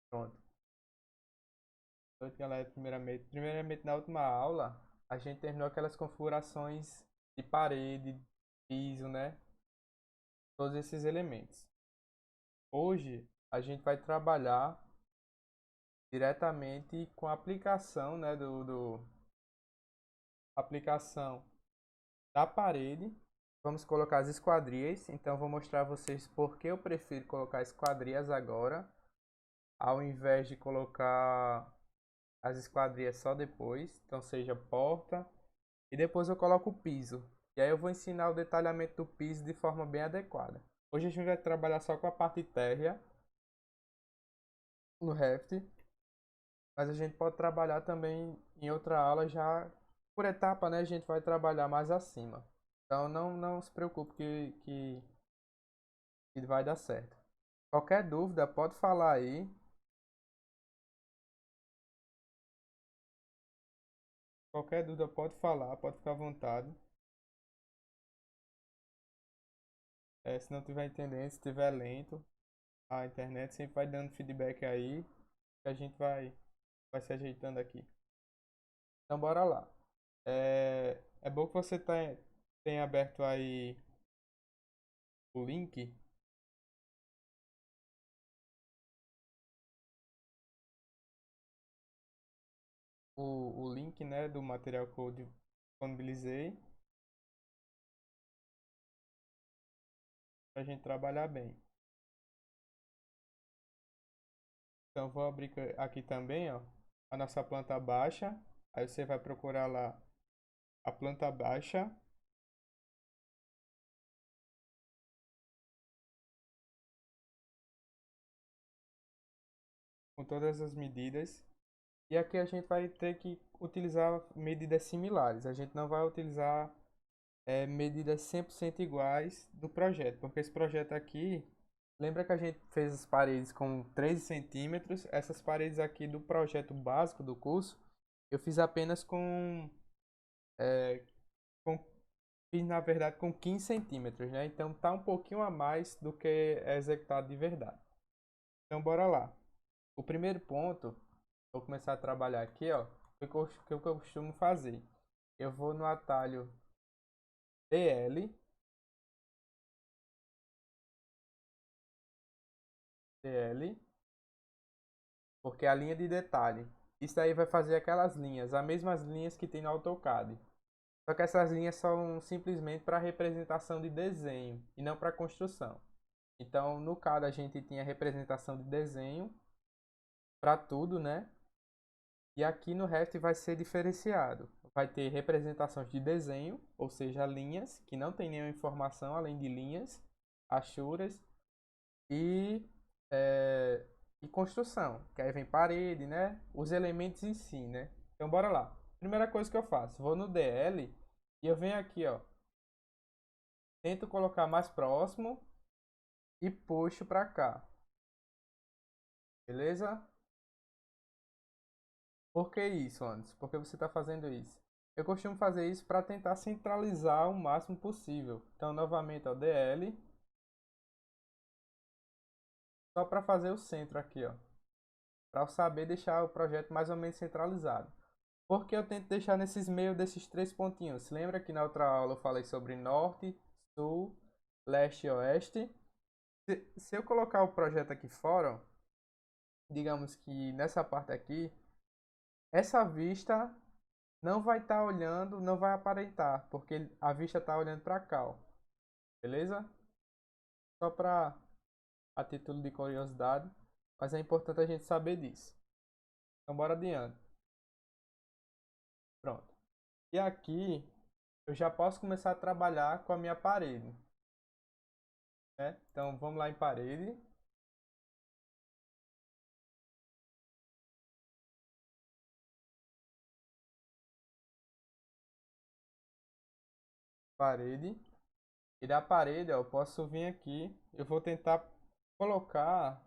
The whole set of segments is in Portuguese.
Pronto. Noite, galera. Primeiramente, na última aula, a gente terminou aquelas configurações de parede, piso, né? Todos esses elementos. Hoje, a gente vai trabalhar diretamente com a aplicação, né? Do aplicação da parede. Vamos colocar as esquadrias. Então, vou mostrar a vocês por que eu prefiro colocar esquadrias agora, ao invés de colocar as esquadrias só depois. Então, seja porta. E depois eu coloco o piso. E aí eu vou ensinar o detalhamento do piso de forma bem adequada. Hoje a gente vai trabalhar só com a parte térrea no Revit, mas a gente pode trabalhar também em outra aula já por etapa, né? A gente vai trabalhar mais acima. Então não se preocupe que vai dar certo. Qualquer dúvida, pode falar aí. Qualquer dúvida, pode falar, pode ficar à vontade. Se não estiver entendendo, se estiver lento, a internet sempre vai dando feedback aí, que a gente vai se ajeitando aqui. Então bora lá. É bom que você tenha aberto aí o link, o link, né, do material que eu disponibilizei para a gente trabalhar bem. Então vou abrir aqui também, ó, a nossa planta baixa. Aí você vai procurar lá a planta baixa com todas as medidas. E aqui a gente vai ter que utilizar medidas similares. A gente não vai utilizar medidas 100% iguais do projeto, porque esse projeto aqui, lembra que a gente fez as paredes com 13 centímetros? Essas paredes aqui do projeto básico do curso, eu fiz apenas com fiz na verdade com 15 centímetros, né? Então tá um pouquinho a mais do que é executado de verdade. Então bora lá. O primeiro ponto, vou começar a trabalhar aqui, ó, o que eu costumo fazer. Eu vou no atalho DL, DL, porque é a linha de detalhe. Isso aí vai fazer aquelas linhas, as mesmas linhas que tem no AutoCAD. Só que essas linhas são simplesmente para representação de desenho e não para construção. Então, no CAD a gente tinha representação de desenho para tudo, né? E aqui no Revit vai ser diferenciado. Vai ter representações de desenho, ou seja, linhas, que não tem nenhuma informação além de linhas, achuras e, é, e construção, que aí vem parede, né? Os elementos em si, né? Então bora lá. Primeira coisa que eu faço, vou no DL e eu venho aqui, ó, tento colocar mais próximo e puxo para cá, beleza? Por que isso, Anderson? Por que você está fazendo isso? Eu costumo fazer isso para tentar centralizar o máximo possível. Então, novamente, ó, DL, só para fazer o centro aqui, ó, para eu saber deixar o projeto mais ou menos centralizado. Porque eu tento deixar nesses meios desses três pontinhos. Se lembra que na outra aula eu falei sobre norte, sul, leste e oeste? Se eu colocar o projeto aqui fora, digamos que nessa parte aqui, essa vista não vai estar olhando, não vai aparentar, porque a vista está olhando para cá, ó, beleza? Só para a título de curiosidade, mas é importante a gente saber disso. Então bora adiante. Pronto. E aqui eu já posso começar a trabalhar com a minha parede, né? Então vamos lá em parede, parede. E da parede, ó, eu posso vir aqui, eu vou tentar colocar,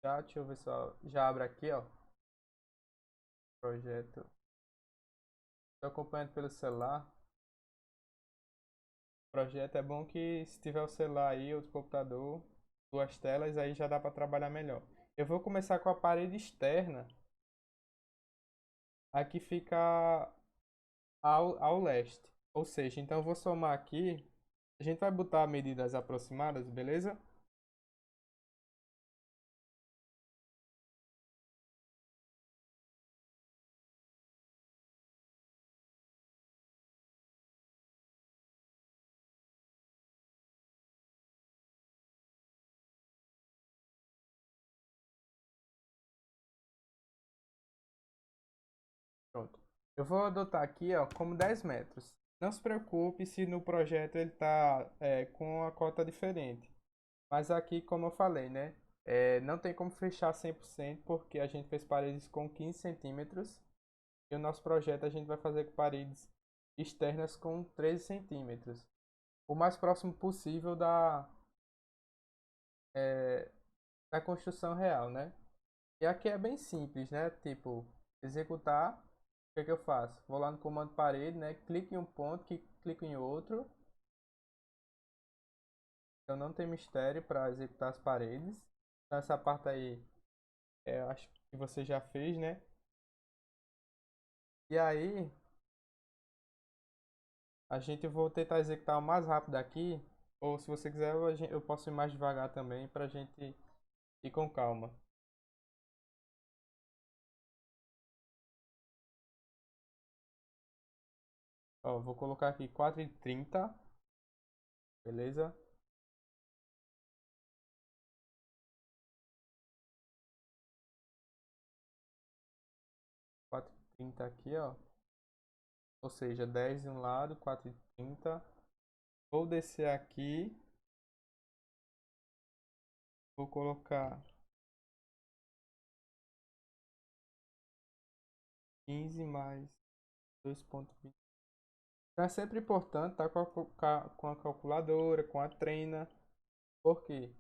já, deixa eu ver só, já abre aqui, ó, projeto. Estou acompanhando pelo celular. Projeto é bom que se tiver o celular aí, ou o computador, duas telas, aí já dá para trabalhar melhor. Eu vou começar com a parede externa. Aqui fica ao leste. Ou seja, então eu vou somar aqui. A gente vai botar medidas aproximadas, beleza? Pronto. Eu vou adotar aqui, ó, como 10 metros. Não se preocupe se no projeto ele tá com a cota diferente. Mas aqui, como eu falei, né? Não tem como fechar 100% porque a gente fez paredes com 15 centímetros. E o nosso projeto a gente vai fazer com paredes externas com 13 centímetros. O mais próximo possível é, da construção real, né? E aqui é bem simples, né? Tipo, executar. O que é que eu faço? Vou lá no comando parede, né? Clico em um ponto, clico em outro. Então não tem mistério para executar as paredes. Então essa parte aí, eu acho que você já fez, né? E aí, a gente vou tentar executar o mais rápido aqui. Ou se você quiser, eu posso ir mais devagar também para a gente ir com calma. Ó, vou colocar aqui 4,30, beleza? 4,30 aqui, ó. Ou seja, 10 de um lado, 4,30. Vou descer aqui, vou colocar 15 mais 2,20. Então é sempre importante estar com a calculadora, com a treina. Por quê?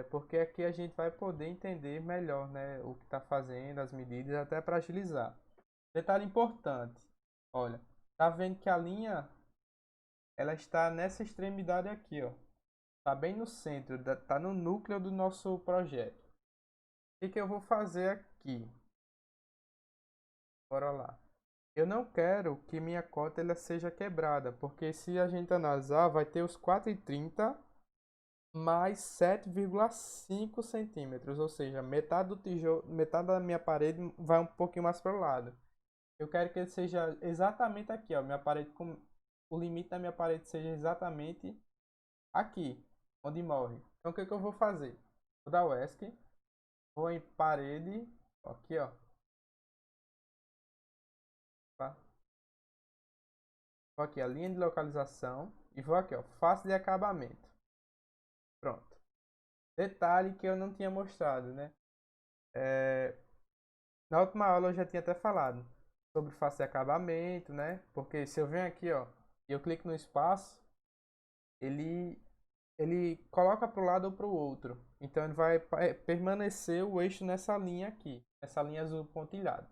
Porque aqui a gente vai poder entender melhor, né, o que está fazendo, as medidas, até para agilizar. Detalhe importante, olha, tá vendo que a linha ela está nessa extremidade aqui, ó. Tá bem no centro, tá no núcleo do nosso projeto. O que que eu vou fazer aqui? Bora lá. Eu não quero que minha cota ela seja quebrada, porque se a gente analisar, vai ter os 4,30 mais 7,5 centímetros, ou seja, metade do tijolo, metade da minha parede vai um pouquinho mais para o lado. Eu quero que ele seja exatamente aqui, ó, minha parede com o limite da minha parede seja exatamente aqui, onde morre. Então o que que eu vou fazer? Vou dar o ESC, vou em parede, aqui, ó, tá? Vou aqui a linha de localização e vou aqui, ó, face de acabamento. Pronto. Detalhe que eu não tinha mostrado, né? É, Na última aula eu já tinha até falado sobre face de acabamento, né? Porque se eu venho aqui, ó, e eu clico no espaço, ele ele coloca para o lado ou para o outro. Então ele vai permanecer o eixo nessa linha aqui, essa linha azul pontilhada.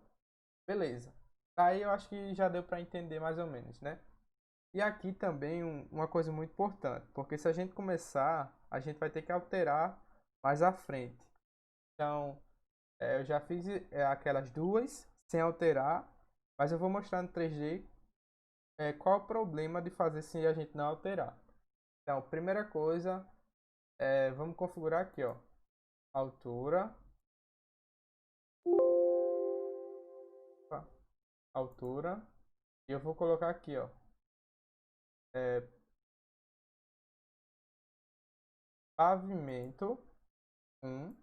Beleza. Aí eu acho que já deu para entender mais ou menos, né? E aqui também uma coisa muito importante, porque se a gente começar, a gente vai ter que alterar mais à frente. Então, eu já fiz aquelas duas sem alterar, mas eu vou mostrar no 3D qual o problema de fazer se a gente não alterar. Então, primeira coisa, vamos configurar aqui, ó, altura, opa, altura, e eu vou colocar aqui, ó, é, pavimento 1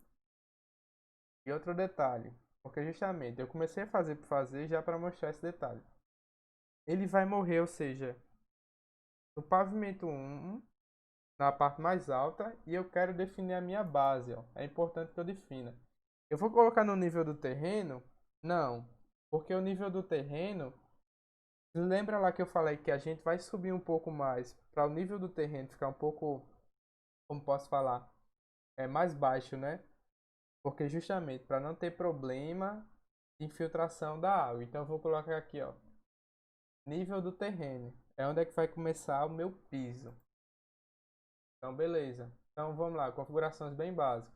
e outro detalhe, porque justamente eu comecei a fazer por fazer já para mostrar esse detalhe. Ele vai morrer, ou seja, no pavimento 1, na parte mais alta, e eu quero definir a minha base, ó. É importante que eu defina. Eu vou colocar no nível do terreno? Não, porque o nível do terreno, lembra lá que eu falei que a gente vai subir um pouco mais para o nível do terreno ficar um pouco, como posso falar, mais baixo, né? Porque justamente para não ter problema de infiltração da água. Então eu vou colocar aqui, ó, nível do terreno. É onde é que vai começar o meu piso. Então beleza. Então vamos lá, configurações bem básicas.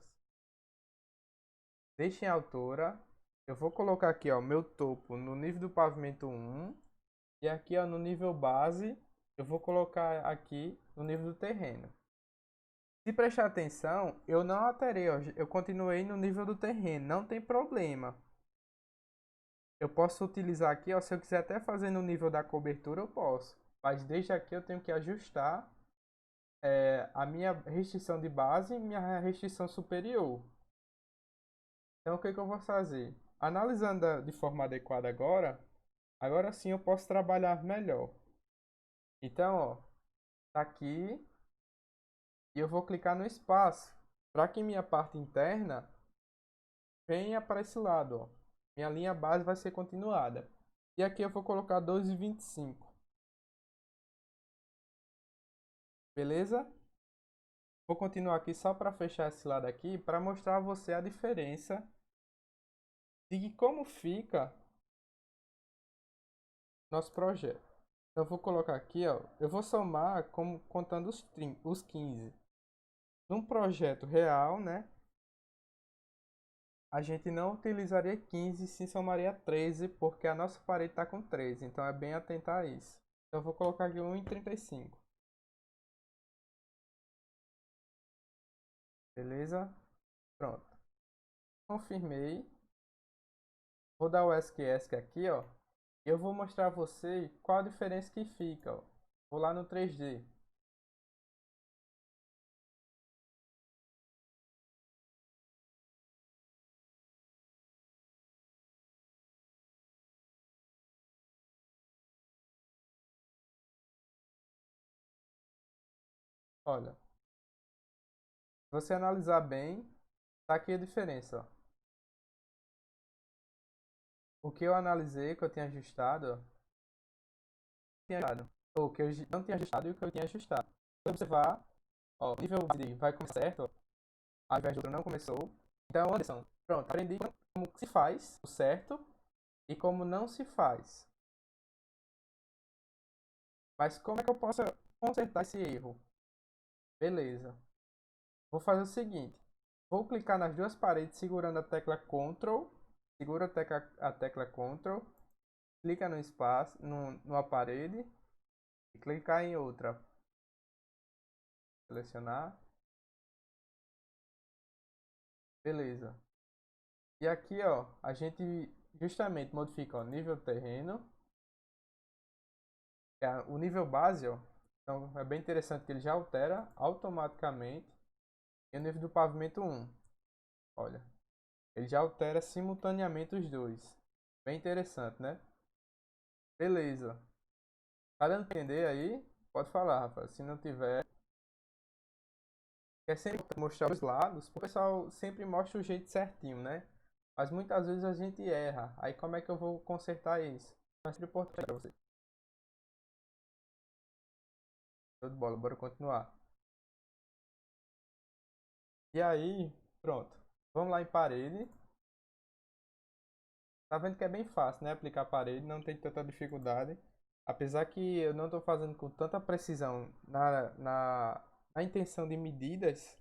Deixa em altura. Eu vou colocar aqui, ó, meu topo no nível do pavimento 1. E aqui, ó, no nível base, eu vou colocar aqui no nível do terreno. Se prestar atenção, eu não alterei, ó, eu continuei no nível do terreno, não tem problema. Eu posso utilizar aqui, ó, se eu quiser até fazer no nível da cobertura, eu posso. Mas desde aqui eu tenho que ajustar a minha restrição de base e minha restrição superior. Então o que que eu vou fazer? Analisando de forma adequada agora sim eu posso trabalhar melhor. Então, ó, tá aqui e eu vou clicar no espaço para que minha parte interna venha para esse lado, ó. Minha linha base vai ser continuada. E aqui eu vou colocar 2,25. Beleza? Vou continuar aqui só para fechar esse lado aqui, para mostrar a você a diferença de como fica nosso projeto. Então, eu vou colocar aqui, ó, eu vou somar como contando os 15. Num projeto real, né, a gente não utilizaria 15, sim somaria 13, porque a nossa parede está com 13, então é bem atentar a isso. Então, eu vou colocar aqui 1,35. Beleza? Pronto. Confirmei. Vou dar o ESC aqui, ó. Eu vou mostrar a você qual a diferença que fica, ó. Vou lá no 3D. Olha, se você analisar bem, tá aqui a diferença, ó. O que eu analisei, que eu tinha ajustado, ó, tinha ajustado. O que eu não tinha ajustado e o que eu tinha ajustado. Se você observar, ó, o nível base vai começar certo, ó, ao invés do outro não começou. Então, Anderson, pronto, aprendi como se faz o certo e como não se faz. Mas como é que eu posso consertar esse erro? Beleza. Vou fazer o seguinte. Vou clicar nas duas paredes segurando a tecla Ctrl. Segura a tecla Ctrl. Clica no espaço, numa parede. E clicar em outra. Selecionar. Beleza. E aqui, ó, a gente justamente modifica o nível terreno. O nível base, ó. Então é bem interessante que ele já altera automaticamente. E o nível do pavimento 1. Olha. Ele já altera simultaneamente os dois. Bem interessante, né? Beleza. Tá dando pra entender aí? Pode falar, rapaz. Se não tiver, é sempre mostrar os lados. O pessoal sempre mostra o jeito certinho, né? Mas muitas vezes a gente erra. Aí como é que eu vou consertar isso? É sempre importante pra você. Show de bola, bora continuar. E aí, pronto. Vamos lá em parede. Tá vendo que é bem fácil, né? Aplicar parede, não tem tanta dificuldade. Apesar que eu não estou fazendo com tanta precisão na intenção de medidas,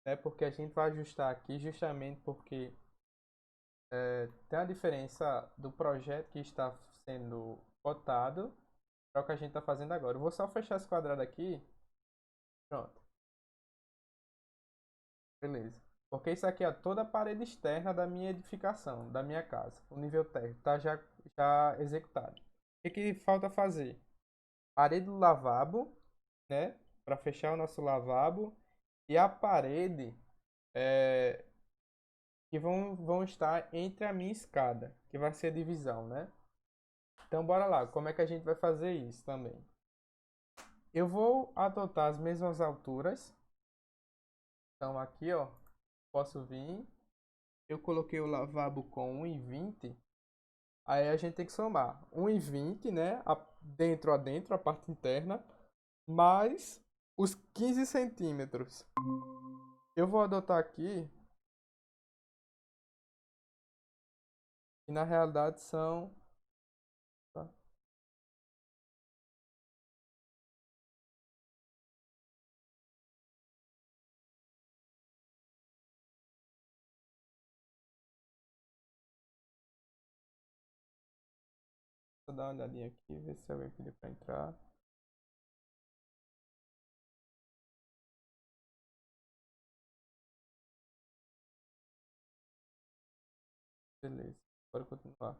né? Porque a gente vai ajustar aqui justamente porque tem a diferença do projeto que está sendo cotado para o que a gente está fazendo agora. Eu vou só fechar esse quadrado aqui. Pronto, beleza. Porque isso aqui é toda a parede externa da minha edificação, da minha casa. O nível técnico está já executado. O que que falta fazer? Parede do lavabo, né? Para fechar o nosso lavabo. E a parede é, que vão estar entre a minha escada, que vai ser a divisão, né? Então, bora lá. Como é que a gente vai fazer isso também? Eu vou adotar as mesmas alturas. Então, aqui, ó, posso vir. Eu coloquei o lavabo com 1,20. Aí a gente tem que somar 1,20, né? Dentro a dentro, a parte interna, mais os 15 centímetros. Eu vou adotar aqui, que na realidade são. Tá? só dar uma olhadinha aqui, ver se alguém pediu pra entrar. Beleza, bora continuar.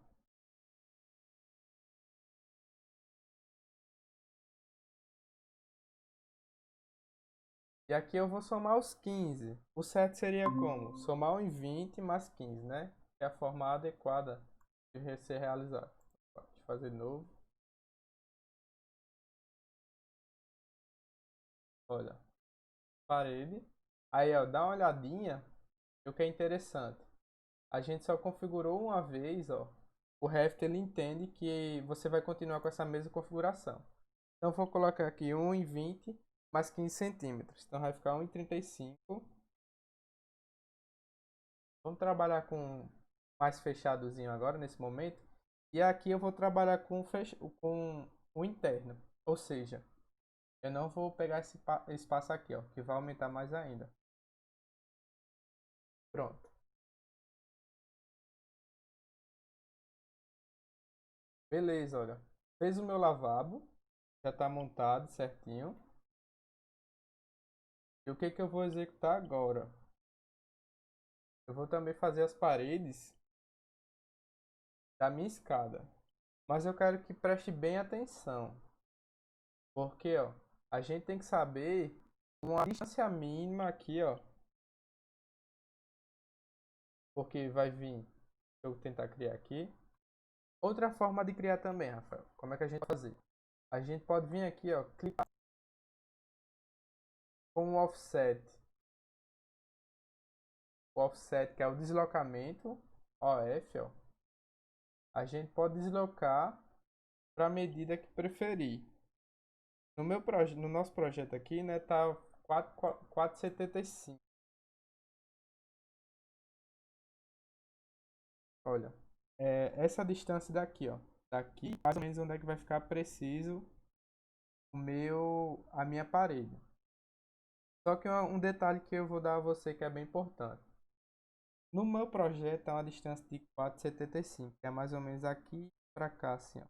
E aqui eu vou somar os 15. O certo seria como? Somar um em 20 mais 15, né? Que é a forma adequada de ser realizado. Deixa eu fazer de novo. Olha, parede. Aí, ó, dá uma olhadinha. O que é interessante. A gente só configurou uma vez, ó. O Revit ele entende que você vai continuar com essa mesma configuração. Então, eu vou colocar aqui 1 em 20 mais 15 centímetros. Então, vai ficar 1 em 35. Vamos trabalhar com mais fechadozinho agora, nesse momento. E aqui eu vou trabalhar com o interno. Ou seja, eu não vou pegar esse espaço aqui, ó, que vai aumentar mais ainda. Pronto. Beleza, olha. Fez o meu lavabo. Já está montado certinho. E o que que eu vou executar agora? Eu vou também fazer as paredes da minha escada. Mas eu quero que preste bem atenção. Porque, ó, a gente tem que saber uma distância mínima aqui, ó. Porque vai vir, deixa eu tentar criar aqui. Outra forma de criar também, Rafael. Como é que a gente vai fazer? A gente pode vir aqui, ó, clicar com o offset. O offset, que é o deslocamento, OF, ó. A gente pode deslocar para a medida que preferir. No nosso projeto aqui, né, tá 4,75. Olha, essa distância daqui, ó. Daqui, mais ou menos onde é que vai ficar preciso a minha parede. Só que um detalhe que eu vou dar a você que é bem importante. No meu projeto é uma distância de 4,75, que é mais ou menos aqui para cá, assim, ó. O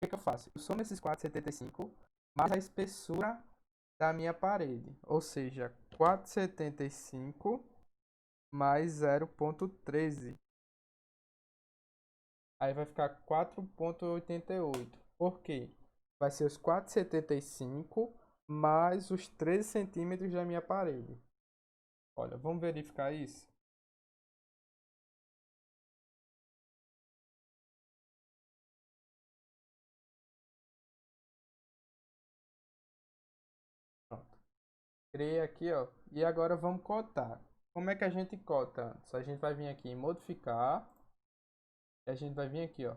que que eu faço? Eu somo esses 4,75 mais a espessura da minha parede, ou seja, 4,75 mais 0,13. Aí vai ficar 4,88. Por quê? Vai ser os 4,75 mais os 13 centímetros da minha parede. Olha, vamos verificar isso? Pronto. Criei aqui, ó. E agora vamos cotar. Como é que a gente cota antes? A gente vai vir aqui em modificar. E a gente vai vir aqui, ó.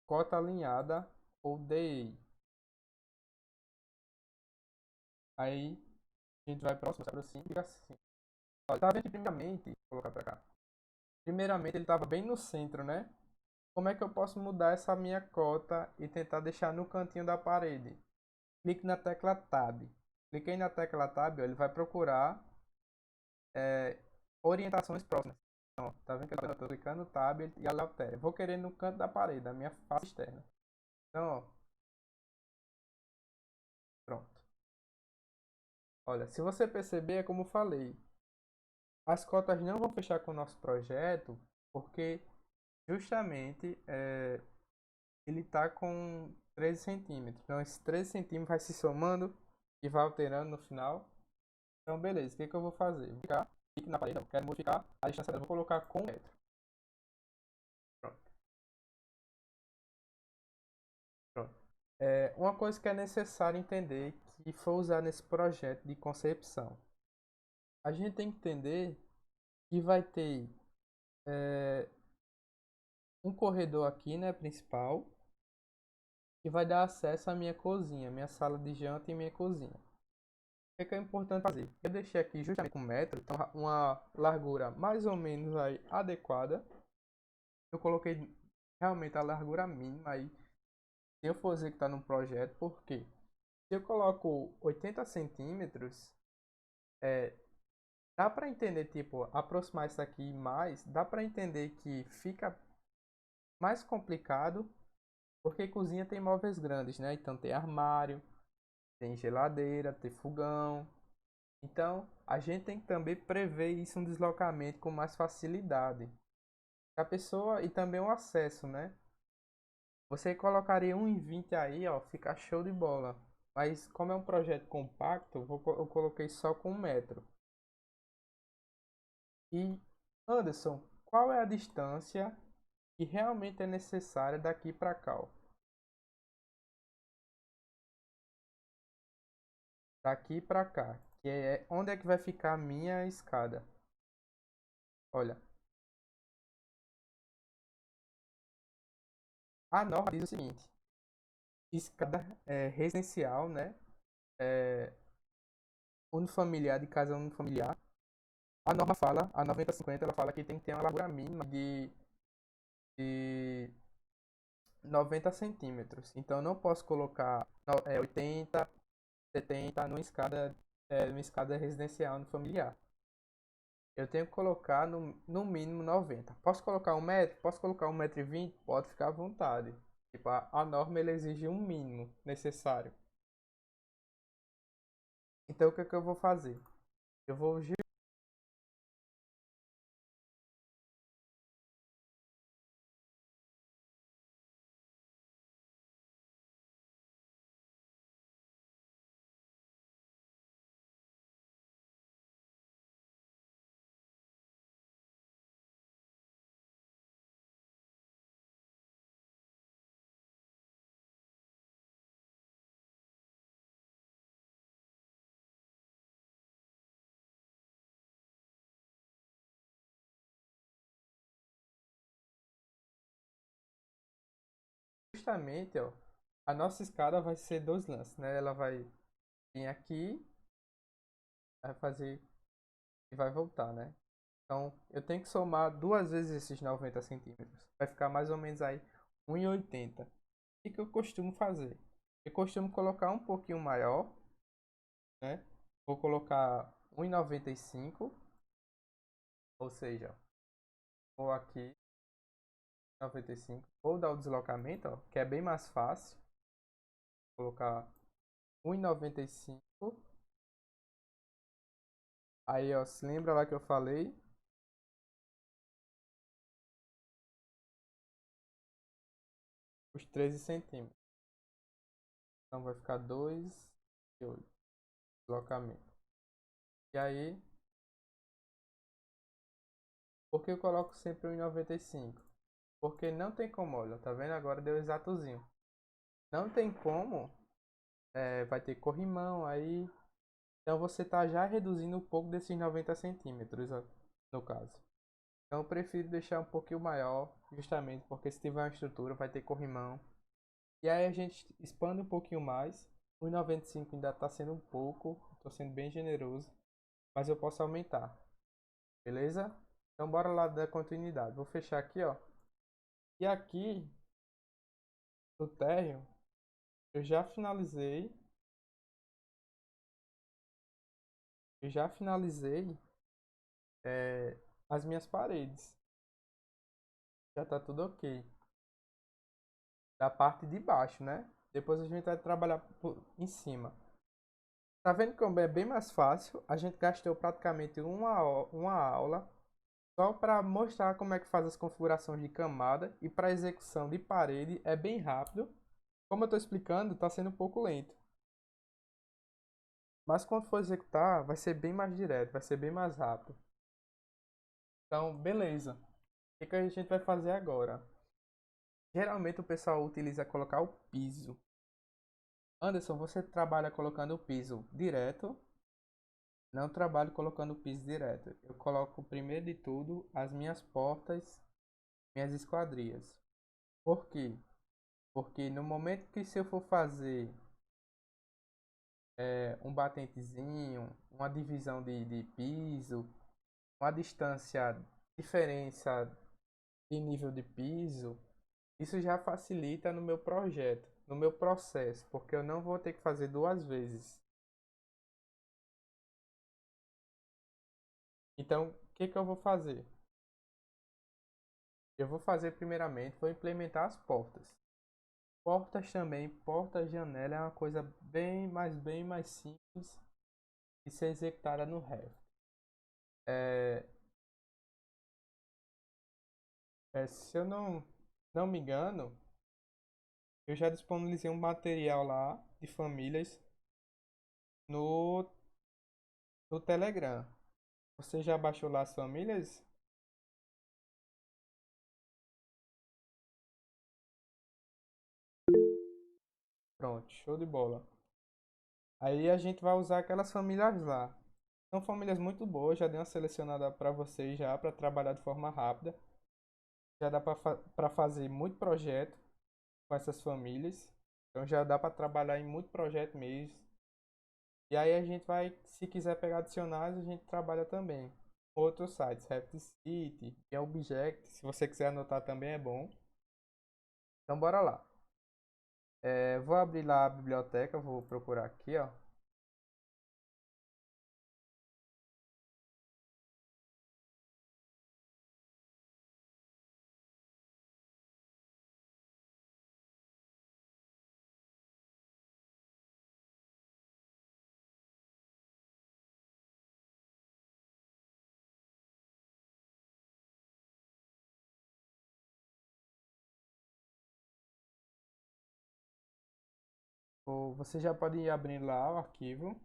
Cota alinhada ou DI. Aí a gente vai próximo, se aproxima e fica assim. Ó, tá vendo que primeiramente, vou colocar pra cá. Primeiramente ele estava bem no centro, né? Como é que eu posso mudar essa minha cota e tentar deixar no cantinho da parede? Clique na tecla Tab. Cliquei na tecla Tab, ó, ele vai procurar é, orientações próximas. Então, ó, tá vendo que eu estou clicando no Tab e ela altera. Vou querer no canto da parede, da minha face externa. Então, ó, pronto. Olha, se você perceber, é como eu falei, as cotas não vão fechar com o nosso projeto, porque justamente ele está com 13 centímetros. Então, esses 13 centímetros vai se somando e vai alterando no final. Então, beleza. O que, que eu vou fazer? Vou clicar clique na parede. Não, quero modificar a distância dela. Vou colocar com 1 metro. Pronto. Pronto. Uma coisa que é necessário entender que foi usado nesse projeto de concepção. A gente tem que entender que vai ter é, um corredor aqui, né, principal, que vai dar acesso à minha cozinha, minha sala de janta e minha cozinha. O que é importante fazer? Eu deixei aqui justamente com 1 metro, então uma largura mais ou menos aí adequada. Eu coloquei realmente a largura mínima aí. Se eu for executar num projeto, por quê? Se eu coloco 80 centímetros, é, dá para entender, tipo, aproximar isso aqui mais, dá para entender que fica mais complicado porque cozinha tem móveis grandes, né? Então tem armário, tem geladeira, tem fogão. Então a gente tem que também prever isso um deslocamento com mais facilidade. A pessoa e também o acesso, né? Você colocaria 1,20 aí, ó, fica show de bola. Mas como é um projeto compacto, eu coloquei só com 1 metro. E Anderson, qual é a distância que realmente é necessária daqui para cá, ó? Daqui para cá, que é onde é que vai ficar a minha escada? Olha, a norma diz o seguinte: escada residencial, né? É, unifamiliar, de casa unifamiliar. A norma fala, a 9050, ela fala que tem que ter uma largura mínima de 90 centímetros. Então eu não posso colocar 80, 70 numa escada residencial unifamiliar. Eu tenho que colocar no mínimo 90. Posso colocar 1 metro? Posso colocar 1,20 m? Pode ficar à vontade. Tipo, a norma ele exige um mínimo necessário. Então o que é que eu vou fazer? Eu vou justamente, ó, a nossa escada vai ser dois lances, né? Ela vai vir aqui, vai fazer e vai voltar, né? Então eu tenho que somar duas vezes esses 90 centímetros. Vai ficar mais ou menos aí 1,80 m. O que eu costumo fazer? Eu costumo colocar um pouquinho maior, né? Vou colocar 1,95 m, ou seja, vou aqui 95. Vou dar o deslocamento, ó, que é bem mais fácil. Vou colocar 1,95 m. Aí, ó, se lembra lá que eu falei? Os 13 centímetros. Então vai ficar 2,8 deslocamento. E aí, por que eu coloco sempre 1,95 m? Porque não tem como, olha, tá vendo? Agora deu exatozinho. Não tem como, vai ter corrimão aí. Então você tá já reduzindo um pouco desses 90 centímetros, ó, no caso. Então eu prefiro deixar um pouquinho maior, justamente porque se tiver uma estrutura vai ter corrimão. E aí a gente expande um pouquinho mais. 1,95 ainda está sendo um pouco, estou sendo bem generoso, mas eu posso aumentar, beleza? Então bora lá dar continuidade. Vou fechar aqui, ó. E aqui no térreo eu já finalizei, eu já finalizei as minhas paredes. Já tá tudo ok. Da parte de baixo, né? Depois a gente vai trabalhar em cima. Tá vendo como é bem mais fácil? A gente gastou praticamente uma aula só para mostrar como é que faz as configurações de camada e para execução de parede é bem rápido. Como eu estou explicando, está sendo um pouco lento. Mas quando for executar, vai ser bem mais direto, vai ser bem mais rápido. Então, beleza. O que a gente vai fazer agora? Geralmente o pessoal utiliza colocar o piso. Anderson, você trabalha colocando o piso direto? Não trabalho colocando o piso direto. Eu coloco primeiro de tudo as minhas portas, minhas esquadrias. Por quê? Porque no momento que se eu for fazer um batentezinho, uma divisão de piso, uma distância, diferença de nível de piso, isso já facilita no meu projeto, no meu processo, porque eu não vou ter que fazer duas vezes. Então, o que que eu vou fazer? eu vou fazer primeiramente, vou implementar as portas. Portas também, porta janela é uma coisa bem mais simples de ser executada no Revit. É, se eu não me engano, eu já disponibilizei um material lá de famílias no, no Telegram. Você já baixou lá as famílias? Pronto, show de bola. Aí a gente vai usar aquelas famílias lá. São famílias muito boas, já dei uma selecionada para vocês já para trabalhar de forma rápida. Já dá para fazer muito projeto com essas famílias. Então já dá para trabalhar em muito projeto mesmo. E aí a gente vai, se quiser pegar adicionais, a gente trabalha também. Outros sites, City e Object, se você quiser anotar também é bom. Então bora lá. Vou abrir lá a biblioteca, vou procurar aqui, ó. Você já pode ir abrindo lá o arquivo.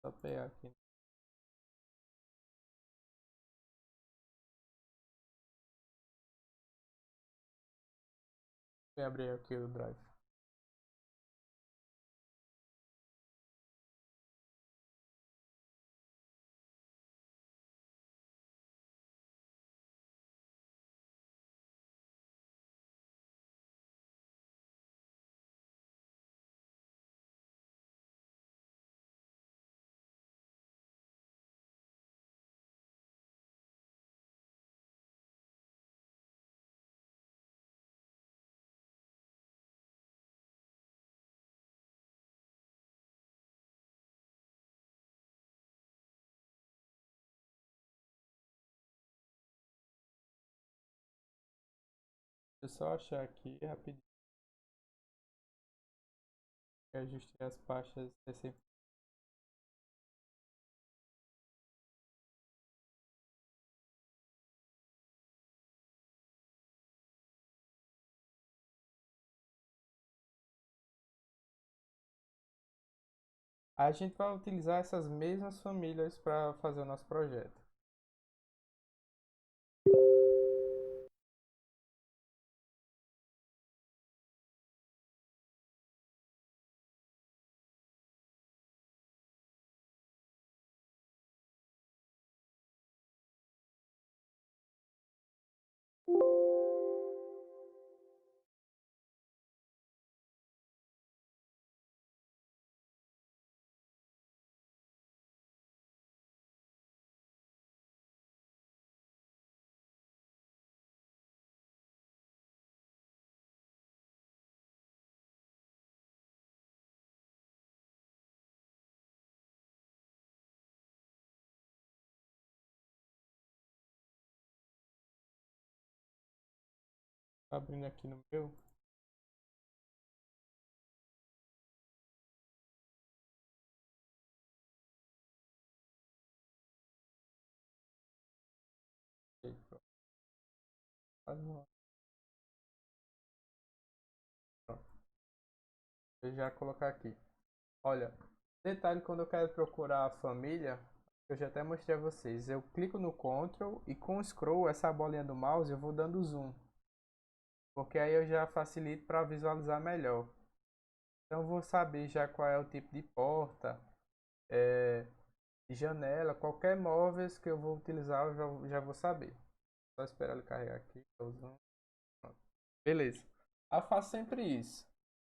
Só pegar aqui. Vou abrir aqui o Drive. Deixa eu só achar aqui rapidinho. Que ajustei as pastas recém. A gente vai utilizar essas mesmas famílias para fazer o nosso projeto. Tô abrindo aqui no meu. Ok, pronto. Pronto. Vou já colocar aqui. Olha, detalhe quando eu quero procurar a família, eu já até mostrei a vocês. Eu clico no Ctrl e com o scroll, essa bolinha do mouse, eu vou dando zoom. Porque aí eu já facilito para visualizar melhor. Então eu vou saber já qual é o tipo de porta, de janela, qualquer móveis que eu vou utilizar, eu já vou saber. Só esperar ele carregar aqui. O zoom. Pronto. Beleza. Eu faço sempre isso.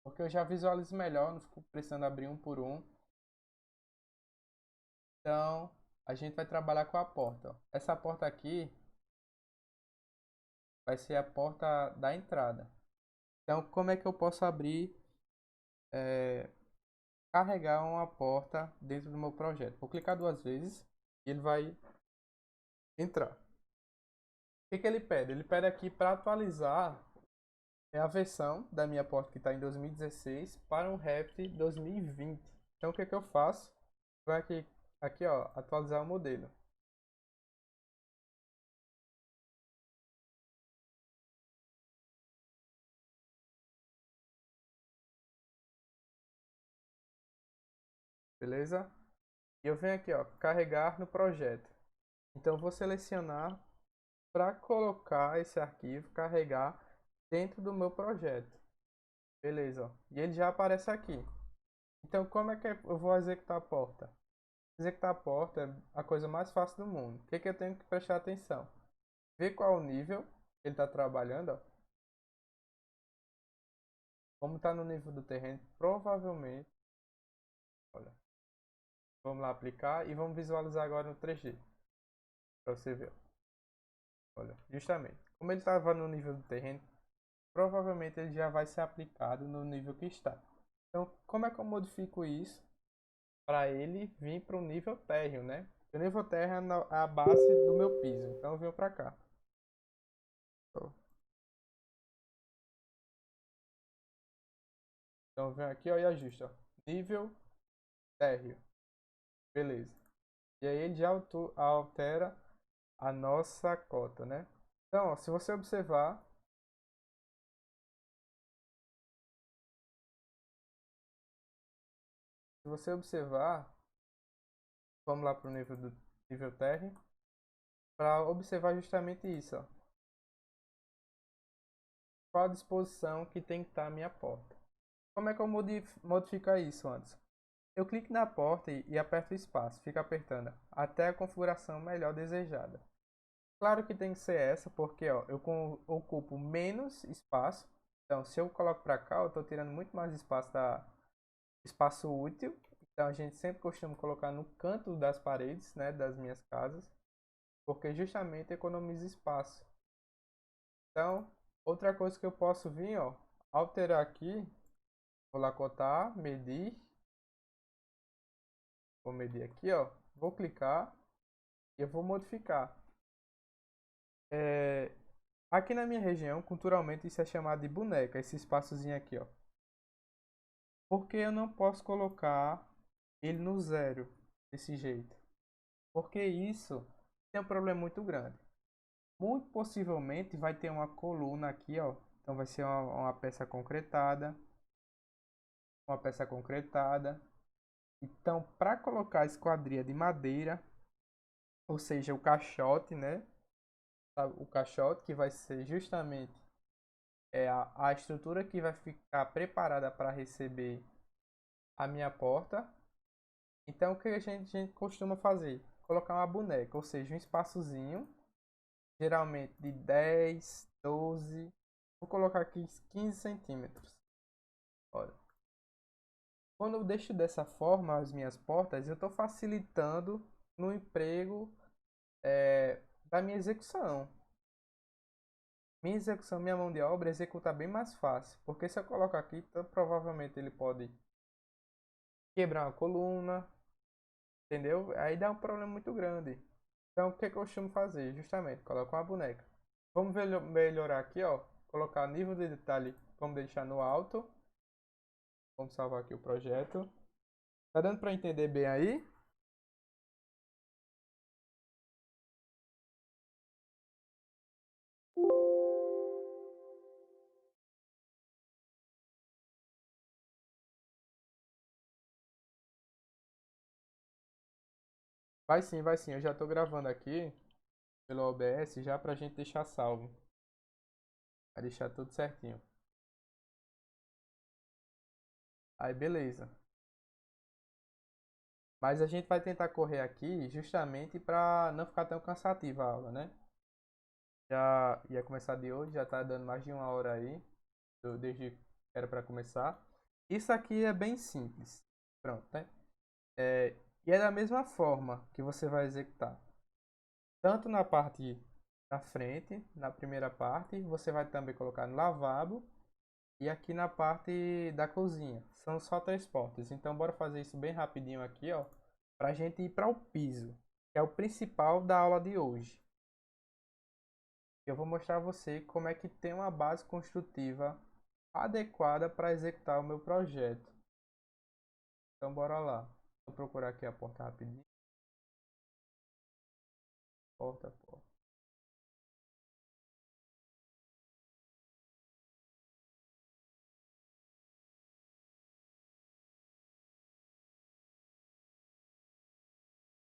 Porque eu já visualizo melhor, não fico precisando abrir um por um. Então, a gente vai trabalhar com a porta, ó. Essa porta aqui vai ser a porta da entrada. Então, como é que eu posso abrir, carregar uma porta dentro do meu projeto? Vou clicar duas vezes e ele vai entrar. O que que ele pede? Ele pede aqui para atualizar a versão da minha porta que está em 2016 para um Revit 2020. Então, o que que eu faço? Vai aqui ó, atualizar o modelo. Beleza? E eu venho aqui, ó, carregar no projeto. Então, eu vou selecionar para colocar esse arquivo, carregar dentro do meu projeto. Beleza, ó. E ele já aparece aqui. Então, como é que eu vou executar a porta? Executar a porta é a coisa mais fácil do mundo. O que que eu tenho que prestar atenção? Ver qual o nível que ele está trabalhando, ó. Como está no nível do terreno, provavelmente, olha, vamos lá aplicar e vamos visualizar agora no 3D, para você ver. Olha, justamente, como ele estava no nível do terreno, provavelmente ele já vai ser aplicado no nível que está. Então, como é que eu modifico isso para ele vir para o nível térreo, né? O nível térreo é a base do meu piso, então eu venho para cá. Então eu venho aqui ó, e ajusto, ó. Nível térreo, beleza. E aí ele já altera a nossa cota, né? Então, ó, se você observar, vamos lá para o nível do nível térreo, para observar justamente isso, ó. Qual a disposição que tem que estar a minha porta. Como é que eu modifico isso antes? Eu clico na porta e aperto o espaço, fico apertando até a configuração melhor desejada. Claro que tem que ser essa, porque ó, eu ocupo menos espaço. Então, se eu coloco para cá, eu estou tirando muito mais espaço espaço útil. Então, a gente sempre costuma colocar no canto das paredes, né, das minhas casas, porque justamente economiza espaço. Então, outra coisa que eu posso vir, ó, alterar aqui, vou lá cotar, medir, vou medir aqui, ó, vou clicar e eu vou modificar. É, aqui na minha região, culturalmente, isso é chamado de boneca, esse espaçozinho aqui, ó. Porque eu não posso colocar ele no zero, desse jeito. Porque isso tem um problema muito grande. Muito possivelmente vai ter uma coluna aqui, ó. Então vai ser uma peça concretada. Uma peça concretada. Então, para colocar a esquadria de madeira, ou seja, o caixote, né? O caixote que vai ser justamente a estrutura que vai ficar preparada para receber a minha porta. Então, o que a gente costuma fazer? Colocar uma boneca, ou seja, um espaçozinho, geralmente de 10, 12, vou colocar aqui 15 centímetros. Olha, quando eu deixo dessa forma as minhas portas, eu estou facilitando no emprego da minha execução. Minha execução, minha mão de obra executa bem mais fácil, porque se eu coloco aqui, então, provavelmente ele pode quebrar uma coluna, entendeu? Aí dá um problema muito grande. Então, o que, que eu costumo fazer? Justamente, colocar uma boneca. Vamos melhorar aqui, ó. Colocar nível de detalhe, vamos deixar no alto. Vamos salvar aqui o projeto. Tá dando para entender bem aí? Vai sim, vai sim. Eu já tô gravando aqui pelo OBS já pra gente deixar salvo. Vai deixar tudo certinho. Aí, beleza. Mas a gente vai tentar correr aqui justamente para não ficar tão cansativa a aula, né? Já ia começar de hoje, já tá dando mais de uma hora aí, desde que era para começar. Isso aqui é bem simples. Pronto, né? E é da mesma forma que você vai executar. Tanto na parte da frente, na primeira parte, você vai também colocar no lavabo e aqui na parte da cozinha. São só três portas. Então bora fazer isso bem rapidinho aqui, ó, pra gente ir para o piso, que é o principal da aula de hoje. Eu vou mostrar a você como é que tem uma base construtiva adequada para executar o meu projeto. Então bora lá. Vou procurar aqui a porta rapidinho. Porta, porta.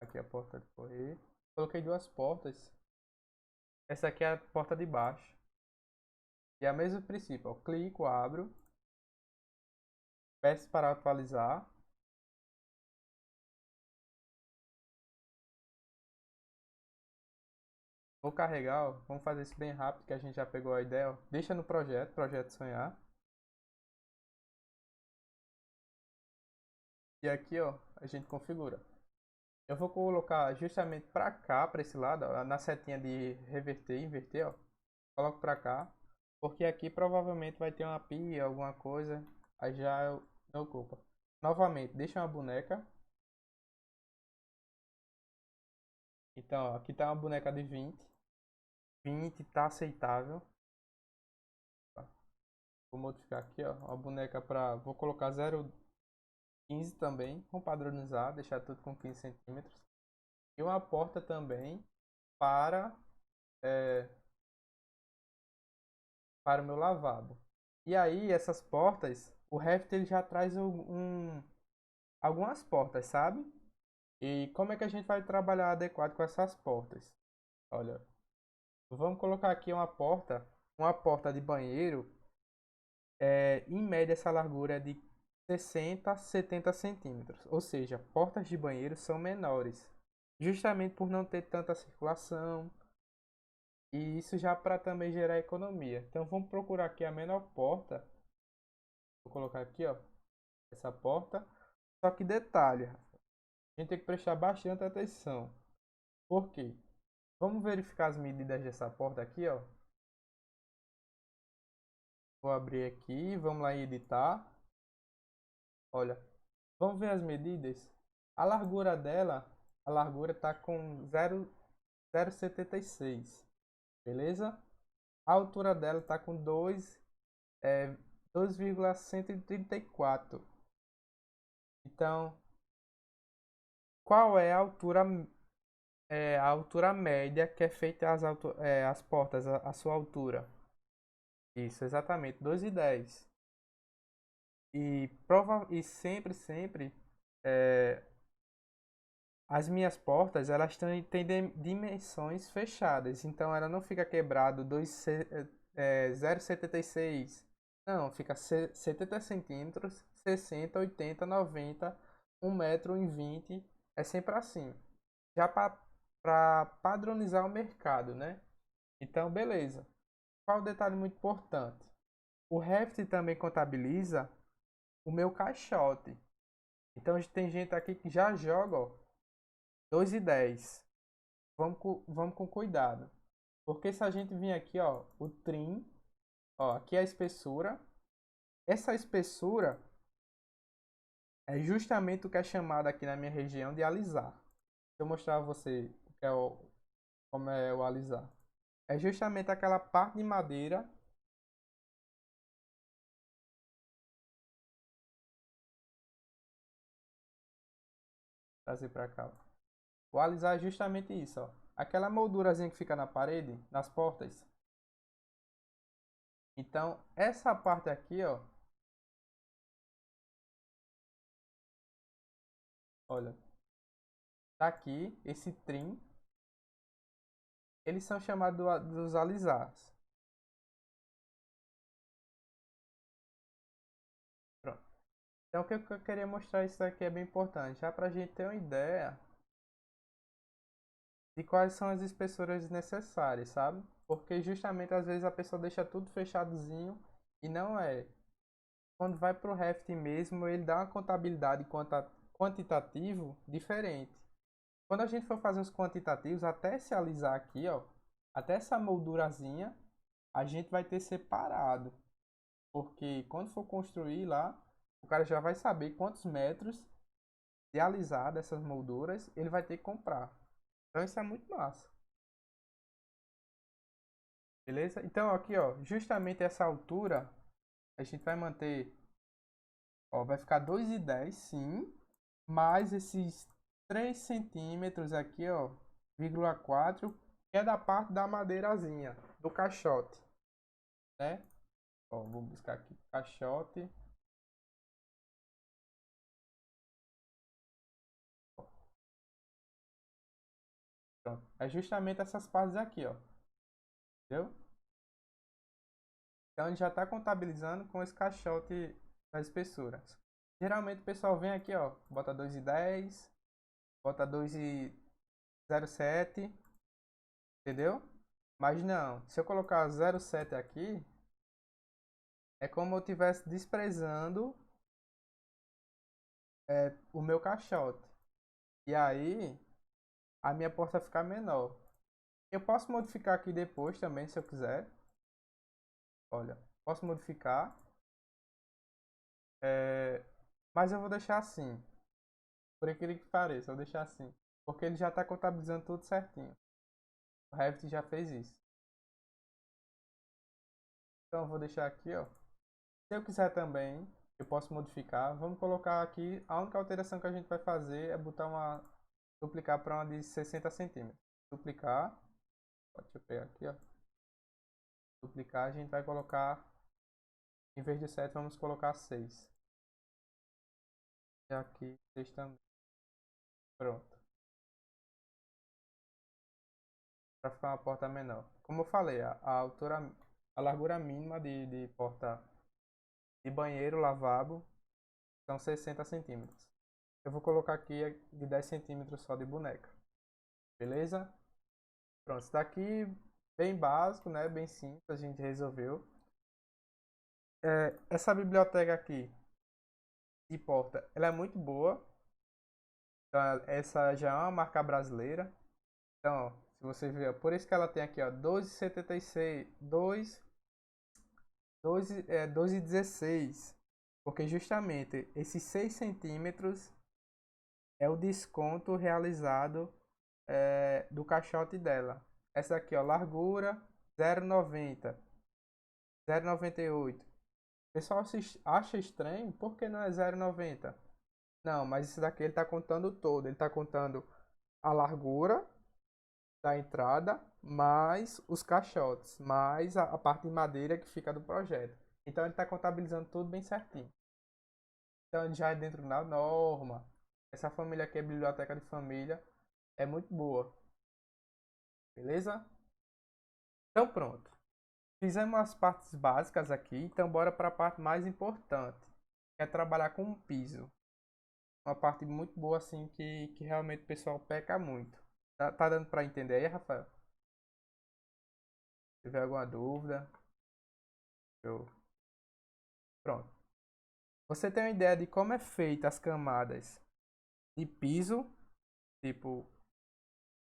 Aqui a porta de correr. Coloquei duas portas. Essa aqui é a porta de baixo. E é o mesmo princípio. Eu clico, abro. Peço para atualizar. Vou carregar, ó. Vamos fazer isso bem rápido que a gente já pegou a ideia, ó. Deixa no projeto, projeto sonhar. E aqui, ó, a gente configura. Eu vou colocar justamente para cá, para esse lado, ó, na setinha de reverter, inverter, ó. Coloco para cá, porque aqui provavelmente vai ter uma pia, alguma coisa, aí já não ocupa. Novamente, deixa uma boneca. Então, ó, aqui tá uma boneca de 20. 20 tá aceitável. Tá. Vou modificar aqui, ó, uma boneca para, vou colocar 0,15 também, vamos padronizar, deixar tudo com 15 centímetros. E uma porta também para, é, para o meu lavabo. E aí, essas portas, o Revit ele já traz algumas portas, sabe? E como é que a gente vai trabalhar adequado com essas portas? Olha, vamos colocar aqui uma porta de banheiro. Em média, essa largura é de 60 a 70 centímetros. Ou seja, portas de banheiro são menores, justamente por não ter tanta circulação. E isso já para também gerar economia. Então vamos procurar aqui a menor porta. Vou colocar aqui, ó, essa porta. Só que detalhe, a gente tem que prestar bastante atenção. Por quê? Vamos verificar as medidas dessa porta aqui, ó. Vou abrir aqui, vamos lá em editar. Olha, vamos ver as medidas. A largura dela, a largura tá com 0,76, beleza? A altura dela tá com 2,134. Então, qual é a altura média que é feita as portas, a sua altura? Isso, exatamente, 2,10. E sempre, é, as minhas portas, elas têm dimensões fechadas. Então, ela não fica quebrado 0,76. Não, fica 70 centímetros, 60, 80, 90, 1 metro em 20. É sempre assim. Já para padronizar o mercado, né? Então, beleza. Qual o detalhe muito importante? O Revit também contabiliza o meu caixote. Então tem gente aqui que já joga, ó, 2,10. Vamos com cuidado. Porque se a gente vir aqui, ó, o trim, ó, aqui é a espessura. Essa espessura é justamente o que é chamado aqui na minha região de alisar. Deixa eu mostrar a você como é o alisar. É justamente aquela parte de madeira. Trazer para cá. O alisar é justamente isso, ó. Aquela moldurazinha que fica na parede, nas portas. Então, essa parte aqui, ó, olha, tá aqui, esse trim, eles são chamados dos alisars. Pronto. Então, o que eu queria mostrar isso aqui é bem importante, já para a gente ter uma ideia de quais são as espessuras necessárias, sabe? Porque justamente às vezes a pessoa deixa tudo fechadozinho e não é. Quando vai pro Revit mesmo, ele dá uma contabilidade quantitativo diferente. Quando a gente for fazer os quantitativos, até se alisar aqui, ó, até essa moldurazinha, a gente vai ter separado. Porque quando for construir lá, o cara já vai saber quantos metros de alisar dessas molduras ele vai ter que comprar. Então isso é muito massa. Beleza? Então aqui, ó, justamente essa altura, a gente vai manter, ó, vai ficar 2,10 sim, mais esses 3 centímetros aqui, ó, 0,4, que é da parte da madeirazinha, do caixote, né? Ó, vou buscar aqui caixote. Pronto. É justamente essas partes aqui, ó. Entendeu? Então, a gente já está contabilizando com esse caixote das espessuras. Geralmente o pessoal vem aqui, ó, bota 2,10, bota 2,07, entendeu? Mas não, se eu colocar 0,7 aqui, é como eu estivesse desprezando o meu caixote. E aí, a minha porta ficar menor. Eu posso modificar aqui depois também, se eu quiser. Olha, posso modificar. É, mas eu vou deixar assim. Por incrível que pareça, eu vou deixar assim. Porque ele já está contabilizando tudo certinho. O Revit já fez isso. Então eu vou deixar aqui, ó. Se eu quiser também, eu posso modificar. Vamos colocar aqui. A única alteração que a gente vai fazer é botar uma. Duplicar para uma de 60 centímetros. Duplicar. Deixa eu pegar aqui, ó. Duplicar, a gente vai colocar. Em vez de 7, vamos colocar 6. E aqui 6 também. Pronto. Para ficar uma porta menor. Como eu falei, a altura, a largura mínima de porta de banheiro, lavabo, são 60 centímetros. Eu vou colocar aqui de 10 centímetros só de boneca. Beleza? Pronto, isso daqui bem básico, né? Bem simples, a gente resolveu. Essa biblioteca aqui de porta, ela é muito boa. Então, essa já é uma marca brasileira. Então, ó, se você ver, por isso que ela tem aqui, ó, 12,76, 12,16. Porque justamente esses 6 centímetros é o desconto realizado do caixote dela. Essa aqui, ó, largura 0,90, 0,98. O pessoal acha estranho, por que não é 0,90? Não, mas isso daqui ele está contando todo. Ele está contando a largura da entrada, mais os caixotes, mais a parte de madeira que fica do projeto. Então ele está contabilizando tudo bem certinho. Então ele já é dentro da norma. Essa família aqui é biblioteca de família. É muito boa. Beleza? Então pronto. Fizemos as partes básicas aqui. Então bora para a parte mais importante. Que é trabalhar com o piso. Uma parte muito boa assim que realmente o pessoal peca muito. Tá dando para entender aí, Rafael? Se tiver alguma dúvida, eu... Pronto. Você tem uma ideia de como é feita as camadas de piso? Tipo,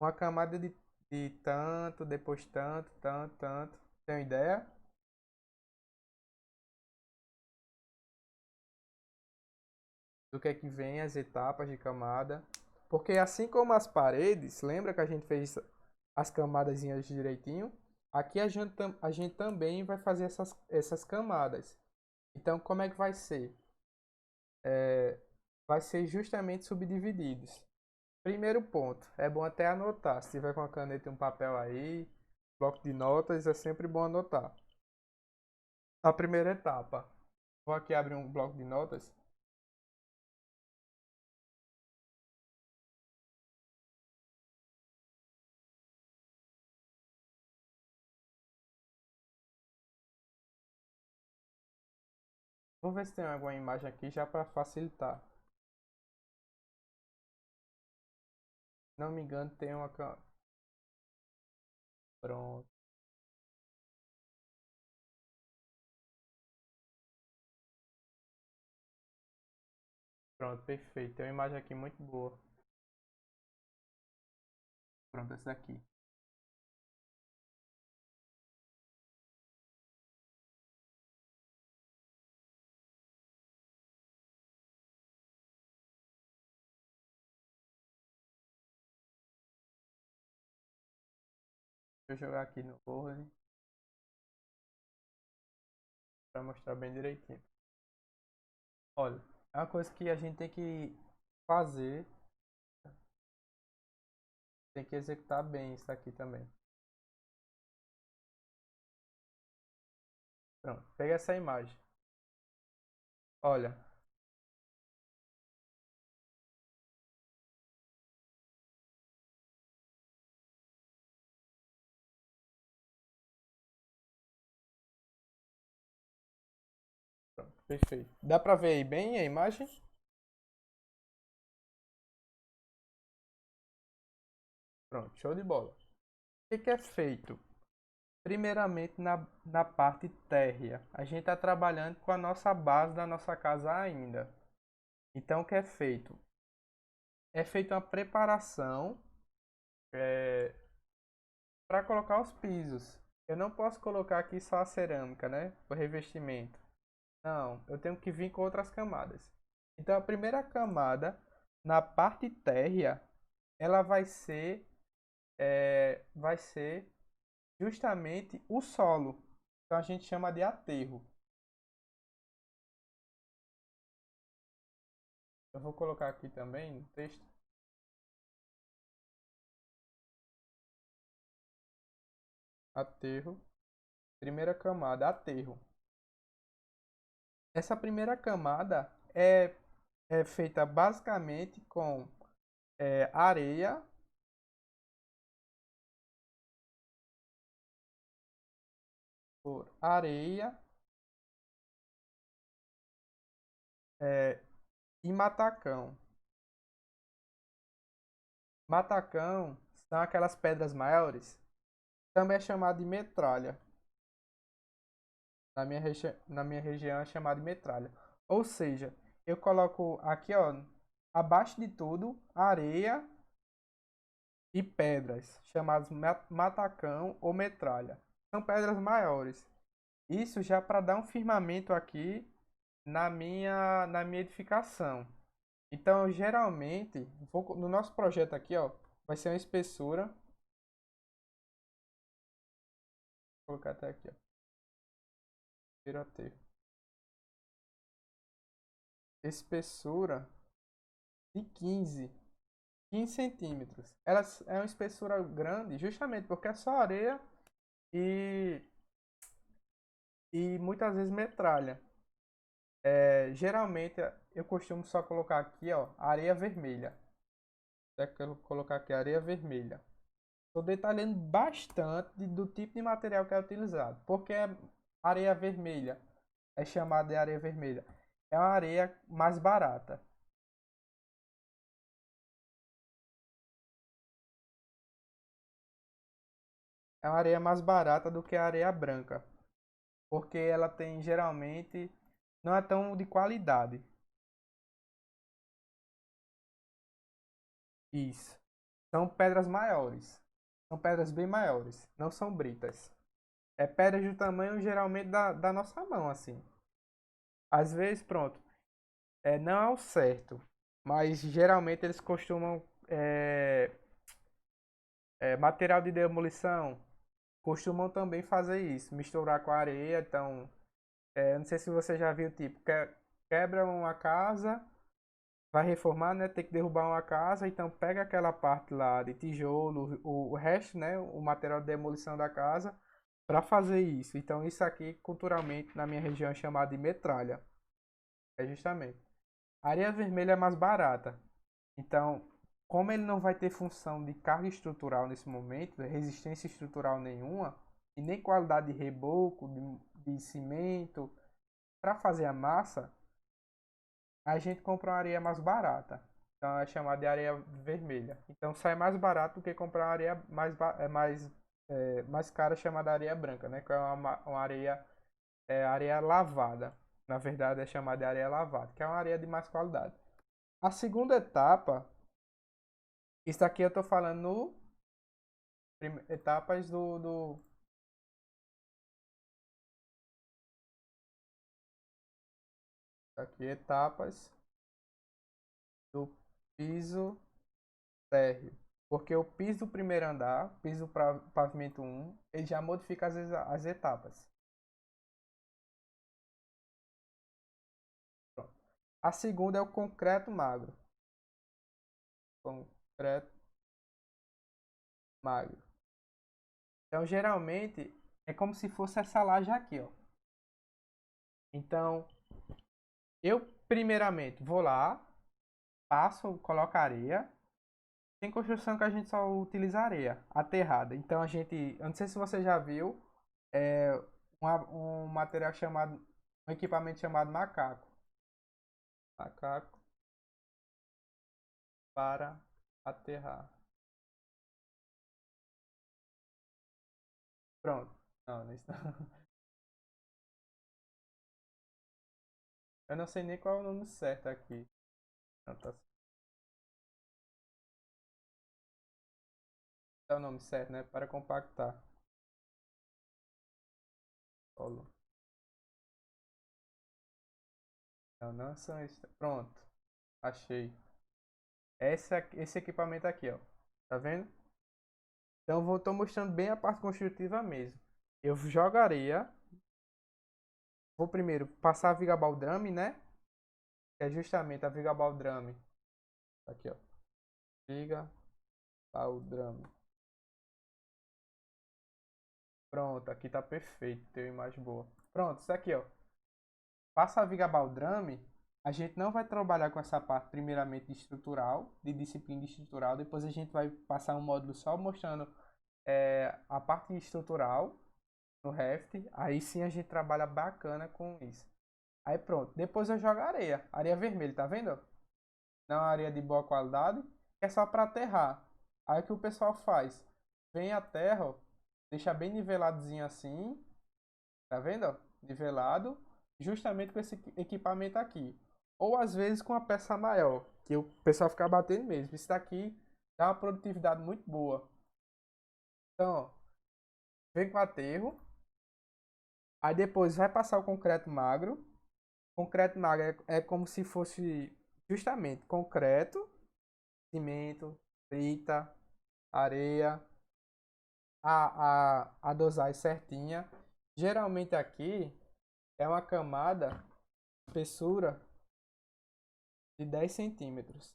uma camada de tanto, depois tanto, tanto, tanto. Tem uma ideia? Do que vem as etapas de camada? Porque assim como as paredes, lembra que a gente fez as camadazinhas direitinho? Aqui a gente também vai fazer essas camadas. Então, como é que vai ser? Vai ser justamente subdivididos. Primeiro ponto, é bom até anotar. Se tiver com a caneta e um papel aí, bloco de notas, é sempre bom anotar. A primeira etapa. Vou aqui abrir um bloco de notas. Vou ver se tem alguma imagem aqui já para facilitar. Não me engano, tem uma. Pronto. Pronto, perfeito. Tem uma imagem aqui muito boa. Pronto, essa daqui. Deixa eu jogar aqui no Word para mostrar bem direitinho. Olha, é uma coisa que a gente tem que fazer, tem que executar bem isso aqui também. Pronto, pega essa imagem. Olha, pronto, perfeito. Dá pra ver aí bem a imagem? Pronto, show de bola. O que é feito? Primeiramente na parte térrea. A gente está trabalhando com a nossa base da nossa casa ainda. Então o que é feito? É feita uma preparação para colocar os pisos. Eu não posso colocar aqui só a cerâmica, né? O revestimento. Não, eu tenho que vir com outras camadas. Então a primeira camada, na parte térrea, ela vai ser justamente o solo. Então a gente chama de aterro. Eu vou colocar aqui também no texto. Aterro. Primeira camada, aterro. Essa primeira camada é feita basicamente com areia, por areia é, e matacão. Matacão são aquelas pedras maiores, também é chamado de metralha. Na minha região é chamado de metralha. Ou seja, eu coloco aqui, ó, abaixo de tudo, areia e pedras, chamadas matacão ou metralha. São pedras maiores. Isso já para dar um firmamento aqui na minha edificação. Então, geralmente, no nosso projeto aqui, ó, vai ser uma espessura. Vou colocar até aqui, ó. Tiroteio. Espessura de 15 centímetros. Ela é uma espessura grande, justamente porque é só areia e, e muitas vezes metralha. Geralmente eu costumo só colocar aqui, ó, areia vermelha. Até que eu colocar aqui areia vermelha. Estou detalhando bastante do tipo de material que é utilizado. Porque é areia vermelha é chamada de areia vermelha. É uma areia mais barata. É uma areia mais barata do que a areia branca. Porque ela tem geralmente não é tão de qualidade. Isso. São pedras maiores. São pedras bem maiores. Não são britas. É pedras do tamanho geralmente da nossa mão, assim. Às vezes, pronto. Não é o certo. Mas geralmente eles costumam. Material de demolição costumam também fazer isso. Misturar com areia. Então, não sei se você já viu, tipo, quebra uma casa. Vai reformar, né? Tem que derrubar uma casa, então pega aquela parte lá de tijolo, o resto, né? O material de demolição da casa, para fazer isso. Então, isso aqui, culturalmente, na minha região é chamado de metralha. É justamente. A areia vermelha é mais barata. Então, como ele não vai ter função de carga estrutural nesse momento, resistência estrutural nenhuma, e nem qualidade de reboco, de cimento, para fazer a massa, a gente compra uma areia mais barata. Então é chamada de areia vermelha. Então sai mais barato do que comprar uma areia mais cara chamada areia branca, né? Que é uma areia lavada. Na verdade é chamada de areia lavada, que é uma areia de mais qualidade. A segunda etapa, isso aqui eu tô falando no etapas do aqui etapas do piso térreo. Porque o piso do primeiro andar, piso para pavimento um, ele já modifica as etapas. Pronto. A segunda é o concreto magro. Concreto magro. Então, geralmente, é como se fosse essa laje aqui, ó. Então, eu primeiramente vou lá, passo, coloco areia. Tem construção que a gente só utiliza areia aterrada. Então a gente, eu não sei se você já viu, é um material chamado, um equipamento chamado macaco. Macaco para aterrar. Pronto. Não, não está. Eu não sei nem qual é o nome certo aqui. Não, tá o nome certo, né? Para compactar. Solo. Não, não são isso. Pronto. Achei. Esse equipamento aqui, ó. Tá vendo? Então tô mostrando bem a parte construtiva mesmo. Eu jogo areia. Vou primeiro passar a viga baldrame, né? Que é justamente a viga baldrame. Aqui, ó. Viga baldrame. Pronto, aqui tá perfeito. Tem uma imagem boa. Pronto, isso aqui, ó. Passa a viga baldrame. A gente não vai trabalhar com essa parte, primeiramente, de estrutural, de disciplina estrutural. Depois a gente vai passar um módulo só mostrando a parte estrutural no Raft. Aí sim a gente trabalha bacana com isso. Aí pronto. Depois eu jogo areia. Areia vermelha, tá vendo? Não é areia de boa qualidade. É só para aterrar. Aí o que o pessoal faz? Vem a terra, ó, deixa bem niveladozinho assim. Tá vendo? Ó? Nivelado. Justamente com esse equipamento aqui. Ou às vezes com a peça maior. Que o pessoal fica batendo mesmo. Isso daqui dá uma produtividade muito boa. Então, ó, vem com aterro. Aí depois vai passar o concreto magro. Concreto magro é como se fosse justamente concreto, cimento, brita, areia, a dosagem certinha. Geralmente aqui é uma camada espessura de 10 centímetros.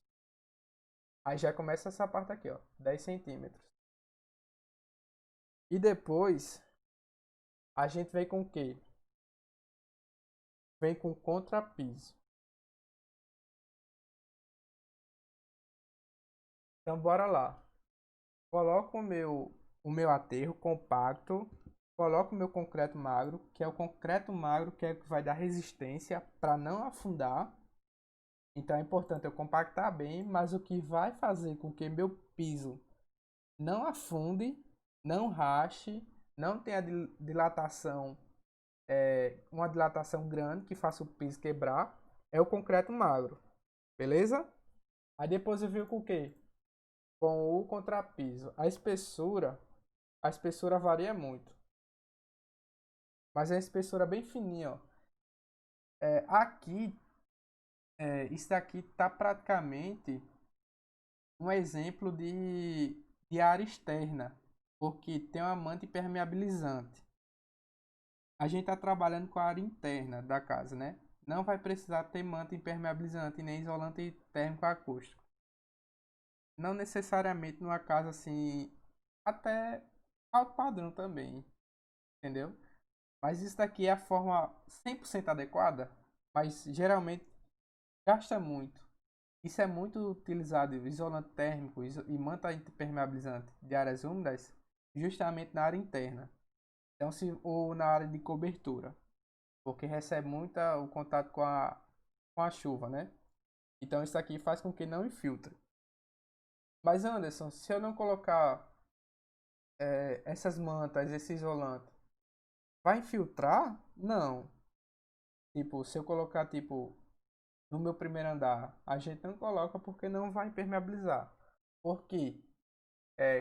Aí já começa essa parte aqui, ó, 10 centímetros. E depois a gente vem com o quê? Vem com contrapiso. Então bora lá. Coloco o meu aterro compacto, coloco o meu concreto magro, que é o concreto magro que é o que vai dar resistência para não afundar. Então é importante eu compactar bem, mas o que vai fazer com que meu piso não afunde, não rache, não tenha dilatação, uma dilatação grande que faça o piso quebrar, é o concreto magro, beleza? Aí depois eu venho com o quê? Com o contrapiso. A espessura varia muito, mas é uma espessura bem fininha, ó. Aqui, isso daqui tá praticamente um exemplo de área externa, porque tem uma manta impermeabilizante. A gente está trabalhando com a área interna da casa, né? Não vai precisar ter manta impermeabilizante nem isolante térmico acústico. Não necessariamente numa casa assim, até alto padrão também, entendeu? Mas isso daqui é a forma 100% adequada, mas geralmente gasta muito. Isso é muito utilizado, isolante térmico e manta impermeabilizante de áreas úmidas, justamente na área interna. Então, ou na área de cobertura, porque recebe muito o contato com a chuva, né? Então, isso aqui faz com que não infiltre. Mas, Anderson, se eu não colocar essas mantas, esse isolante, vai infiltrar? Não. Tipo, se eu colocar, tipo, no meu primeiro andar, a gente não coloca porque não vai impermeabilizar. Porque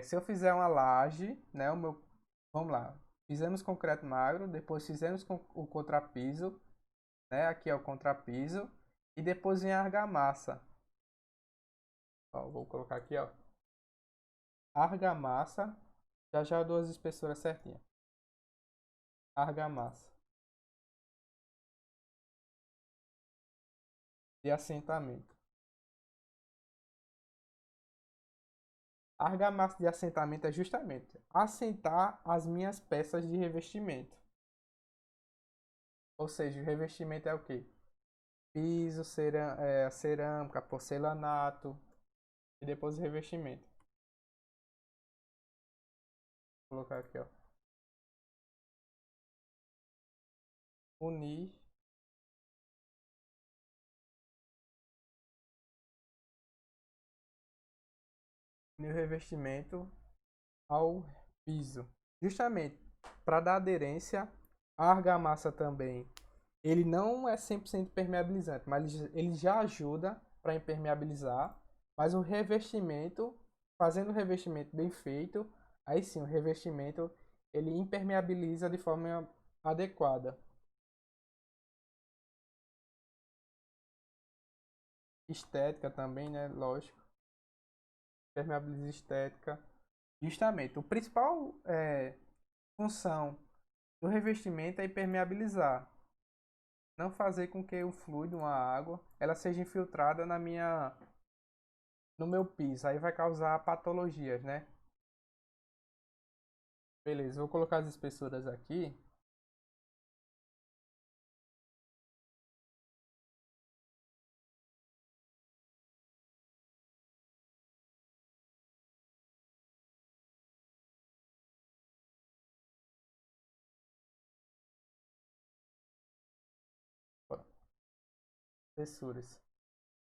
se eu fizer uma laje, né, vamos lá, fizemos concreto magro, depois fizemos o contrapiso, né, aqui é o contrapiso, e depois vem a argamassa. Ó, vou colocar aqui, ó, argamassa, já já eu dou as espessuras certinhas. Argamassa de assentamento. Argamassa de assentamento é justamente assentar as minhas peças de revestimento. Ou seja, o revestimento é o quê? Piso, cerâmica, porcelanato e depois o revestimento. Vou colocar aqui, ó. Unir o revestimento ao piso. Justamente para dar aderência, a argamassa também. Ele não é 100% impermeabilizante, mas ele já ajuda para impermeabilizar. Mas o revestimento, fazendo o revestimento bem feito, aí sim o revestimento ele impermeabiliza de forma adequada. Estética também, né? Lógico. Impermeabiliza estética. Justamente, o principal função do revestimento é impermeabilizar. Não fazer com que o fluido, uma água, ela seja infiltrada no meu piso. Aí vai causar patologias, né? Beleza, vou colocar as espessuras aqui. Ó, espessuras.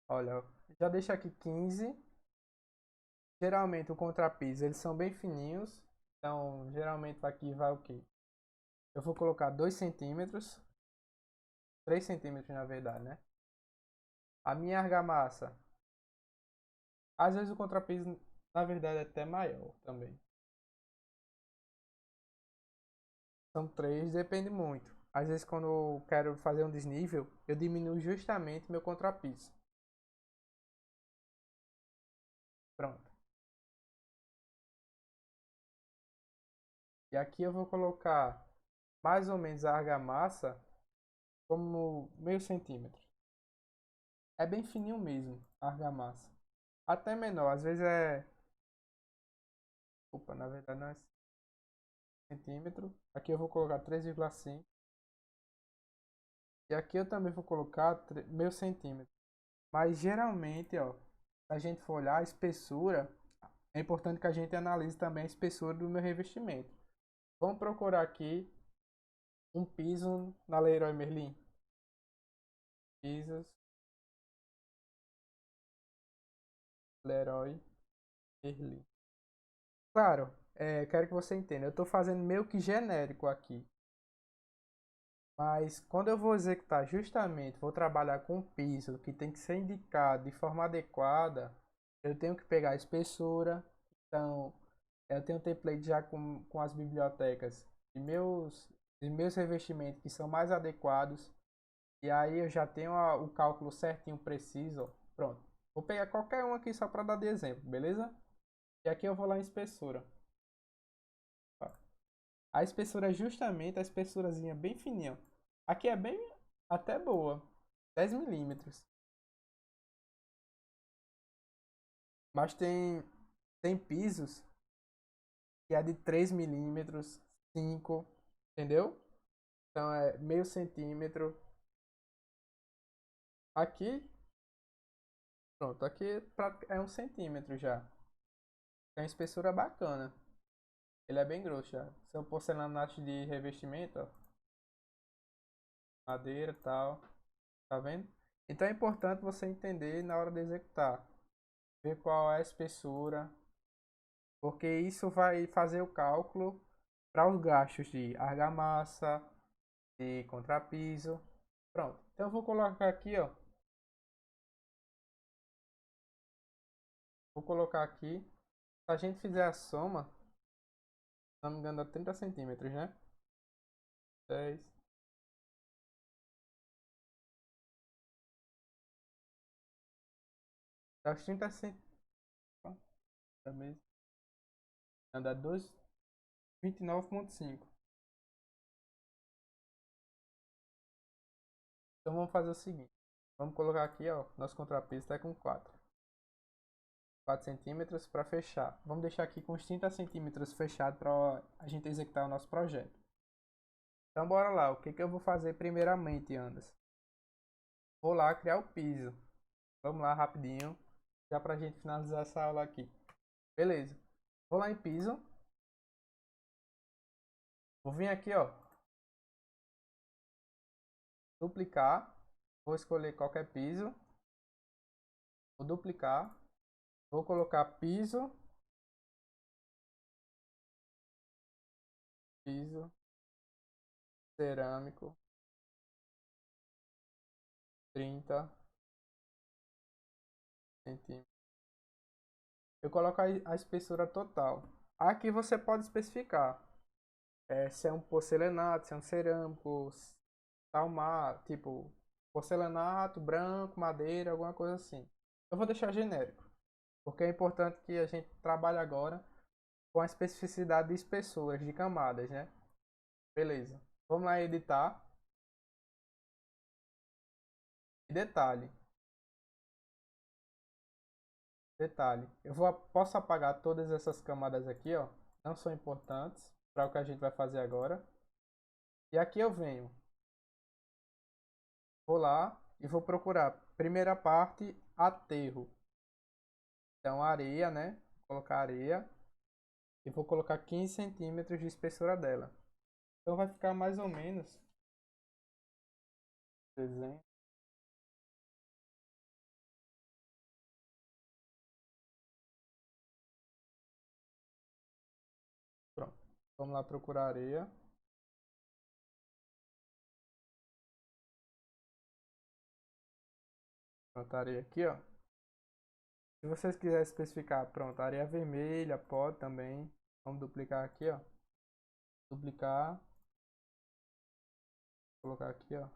Olha, já deixa aqui 15. Geralmente o contrapiso, eles são bem fininhos. Então, geralmente aqui vai o quê? Eu vou colocar 2 centímetros. 3 centímetros na verdade, né? A minha argamassa. Às vezes o contrapiso, na verdade, é até maior também. São 3, depende muito. Às vezes quando eu quero fazer um desnível, eu diminuo justamente meu contrapiso. Pronto. E aqui eu vou colocar mais ou menos a argamassa como meio centímetro. É bem fininho mesmo, a argamassa. Até menor, às vezes é. Opa, na verdade não é centímetro. Aqui eu vou colocar 3,5. E aqui eu também vou colocar meio centímetro. Mas geralmente, ó, se a gente for olhar a espessura, é importante que a gente analise também a espessura do meu revestimento. Vamos procurar aqui um piso na Leroy Merlin. Pisos Leroy Merlin. Claro, quero que você entenda. Eu estou fazendo meio que genérico aqui. Mas quando eu vou executar justamente, vou trabalhar com um piso que tem que ser indicado de forma adequada, eu tenho que pegar a espessura. Então, eu tenho um template já com as bibliotecas de meus revestimentos que são mais adequados. E aí eu já tenho o cálculo certinho, preciso. Pronto. Vou pegar qualquer um aqui só para dar de exemplo, beleza? E aqui eu vou lá em espessura. Ó. A espessura é justamente a espessurazinha bem fininha. Aqui é bem até boa. 10 milímetros. Mas tem pisos que é de 3 milímetros, 5, entendeu? Então é meio centímetro. Aqui, pronto, aqui é 1 centímetro já. Tem uma espessura bacana. Ele é bem grosso já. Seu porcelanato de revestimento, ó, madeira e tal. Tá vendo? Então é importante você entender na hora de executar. Ver qual é a espessura. Porque isso vai fazer o cálculo para os gastos de argamassa, de contrapiso. Pronto. Então eu vou colocar aqui, ó, Vou colocar aqui. Se a gente fizer a soma, se não me engano, dá 30 centímetros, né? 10. Dá os 30 centímetros. Dá 2, 29,5. Então vamos fazer o seguinte. Vamos colocar aqui, ó. Nosso contrapeso está com 4 centímetros para fechar. Vamos deixar aqui com os 30 centímetros fechado para a gente executar o nosso projeto. Então bora lá. O que que eu vou fazer primeiramente, Anderson? Vou lá criar o piso. Vamos lá rapidinho. Já para a gente finalizar essa aula aqui. Beleza. Vou lá em piso. Vou vir aqui, ó. Duplicar. Vou escolher qualquer piso. Vou duplicar. Vou colocar piso. Piso. Cerâmico. 30 centímetros. Eu coloco a espessura total. Aqui você pode especificar se é um porcelanato, se é um cerâmico, salmar, tipo porcelanato, branco, madeira, alguma coisa assim. Eu vou deixar genérico, porque é importante que a gente trabalhe agora com a especificidade de espessuras, de camadas, né? Beleza. Vamos lá editar. E detalhe. Posso apagar todas essas camadas aqui, ó. Não são importantes para o que a gente vai fazer agora. E aqui eu venho, vou lá e vou procurar primeira parte, aterro. Então areia, né? Vou colocar areia e vou colocar 15 centímetros de espessura dela. Então vai ficar mais ou menos desenho. Pronto. Vamos lá procurar areia. Pronto, areia aqui, ó. Se vocês quiserem especificar, pronto, areia vermelha, pode também. Vamos duplicar aqui, ó. Duplicar, colocar aqui, ó.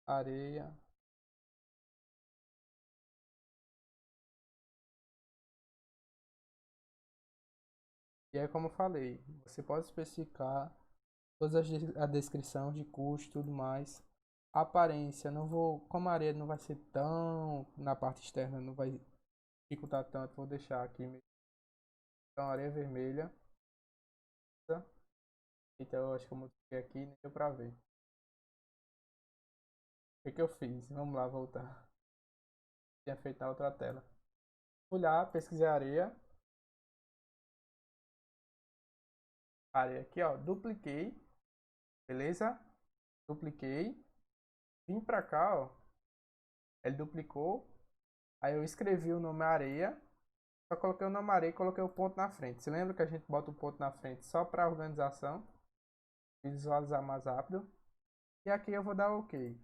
Areia. E é como eu falei, você pode especificar todas a descrição de custo e tudo mais. A aparência, não vou, como a areia não vai ser tão na parte externa, não vai dificultar tanto, vou deixar aqui mesmo. Então, areia vermelha. Tá? Então, eu acho que eu modifiquei aqui e nem deu pra ver. O que que eu fiz? Vamos lá, voltar. Tinha feito na outra tela. Fui lá, pesquisei areia. Areia aqui, ó. Dupliquei. Beleza? Dupliquei. Vim pra cá, ó. Ele duplicou. Aí eu escrevi o nome areia. Só coloquei o nome areia e coloquei o ponto na frente. Você lembra que a gente bota o ponto na frente só para organização? Visualizar mais rápido. E aqui eu vou dar OK.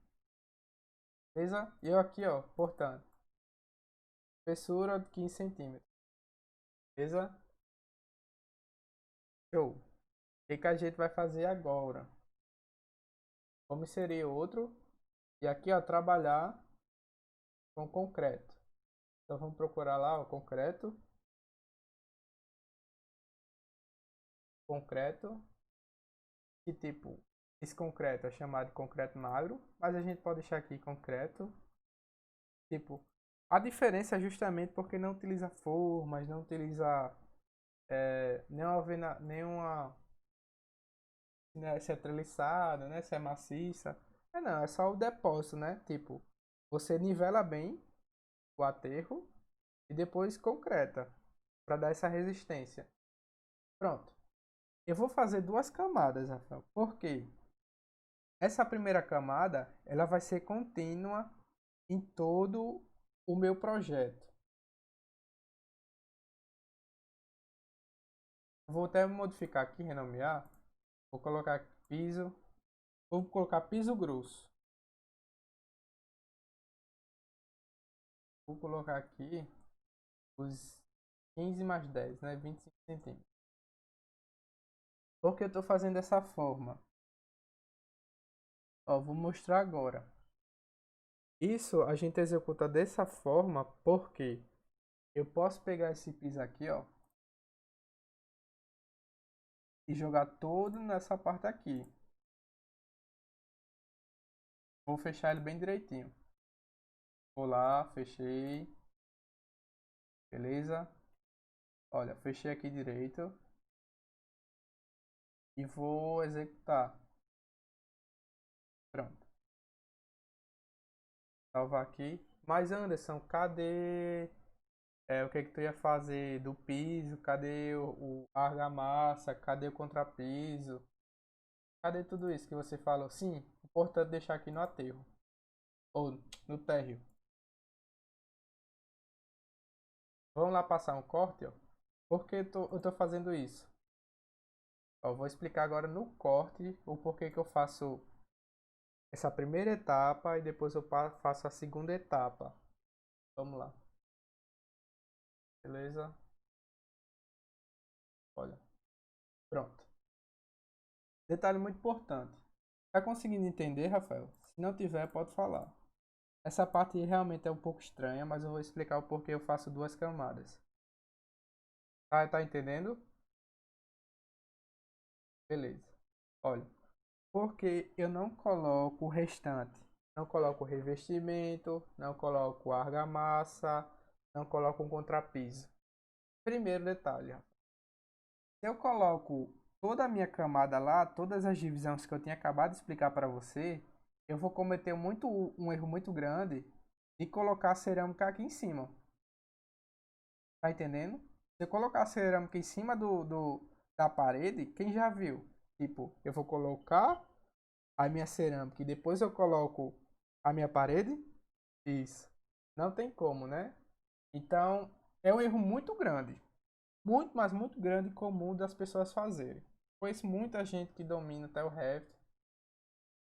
Beleza? E eu aqui, ó, portanto, espessura de 15 centímetros. Beleza? Show. O que que a gente vai fazer agora? Vamos inserir outro. E aqui, ó, trabalhar com concreto. Então vamos procurar lá o concreto. Concreto. Que tipo, esse concreto é chamado de concreto magro. Mas a gente pode deixar aqui concreto. Tipo, a diferença é justamente porque não utiliza formas, não utiliza nenhuma, né, se é treliçada, né, se é maciça. Não, é só o depósito, né? Tipo, você nivela bem o aterro e depois concreta para dar essa resistência. Pronto. Eu vou fazer duas camadas, Rafael. Por quê? Essa primeira camada, ela vai ser contínua em todo o meu projeto. Vou até modificar aqui, renomear. Vou colocar piso. Vou colocar piso grosso. Vou colocar aqui. os 15 mais 10, né? 25 centímetros. Por que eu estou fazendo dessa forma? Ó, vou mostrar agora. Isso a gente executa dessa forma porque eu posso pegar esse piso aqui, ó, e jogar todo nessa parte aqui. Vou fechar ele bem direitinho. Vou lá, fechei. Beleza? Olha, fechei aqui direito e vou executar. Pronto. Salvar aqui. Mas Anderson, cadê o que que tu ia fazer do piso? Cadê a argamassa? Cadê o contrapiso? Cadê tudo isso que você falou? Sim, importante deixar aqui no aterro. Ou no térreo. Vamos lá passar um corte, ó. Por que eu tô fazendo isso? Ó, vou explicar agora no corte o porquê que eu faço essa primeira etapa e depois eu faço a segunda etapa. Vamos lá. Beleza? Olha. Pronto. Detalhe muito importante. Tá conseguindo entender, Rafael? Se não tiver, pode falar. Essa parte realmente é um pouco estranha, mas eu vou explicar o porquê eu faço duas camadas. Tá entendendo? Beleza. Olha, porque eu não coloco o restante. Não coloco o revestimento, não coloco a argamassa, não coloco um contrapiso. Primeiro detalhe, se eu coloco toda a minha camada lá, todas as divisões que eu tinha acabado de explicar para você, eu vou cometer um erro muito grande de colocar a cerâmica aqui em cima. Tá entendendo? Se eu colocar a cerâmica em cima da parede, quem já viu? Tipo, eu vou colocar a minha cerâmica e depois eu coloco a minha parede? Isso. Não tem como, né? Então, é um erro muito grande. Muito, mas muito grande e comum das pessoas fazerem. Conheço muita gente que domina até o Revit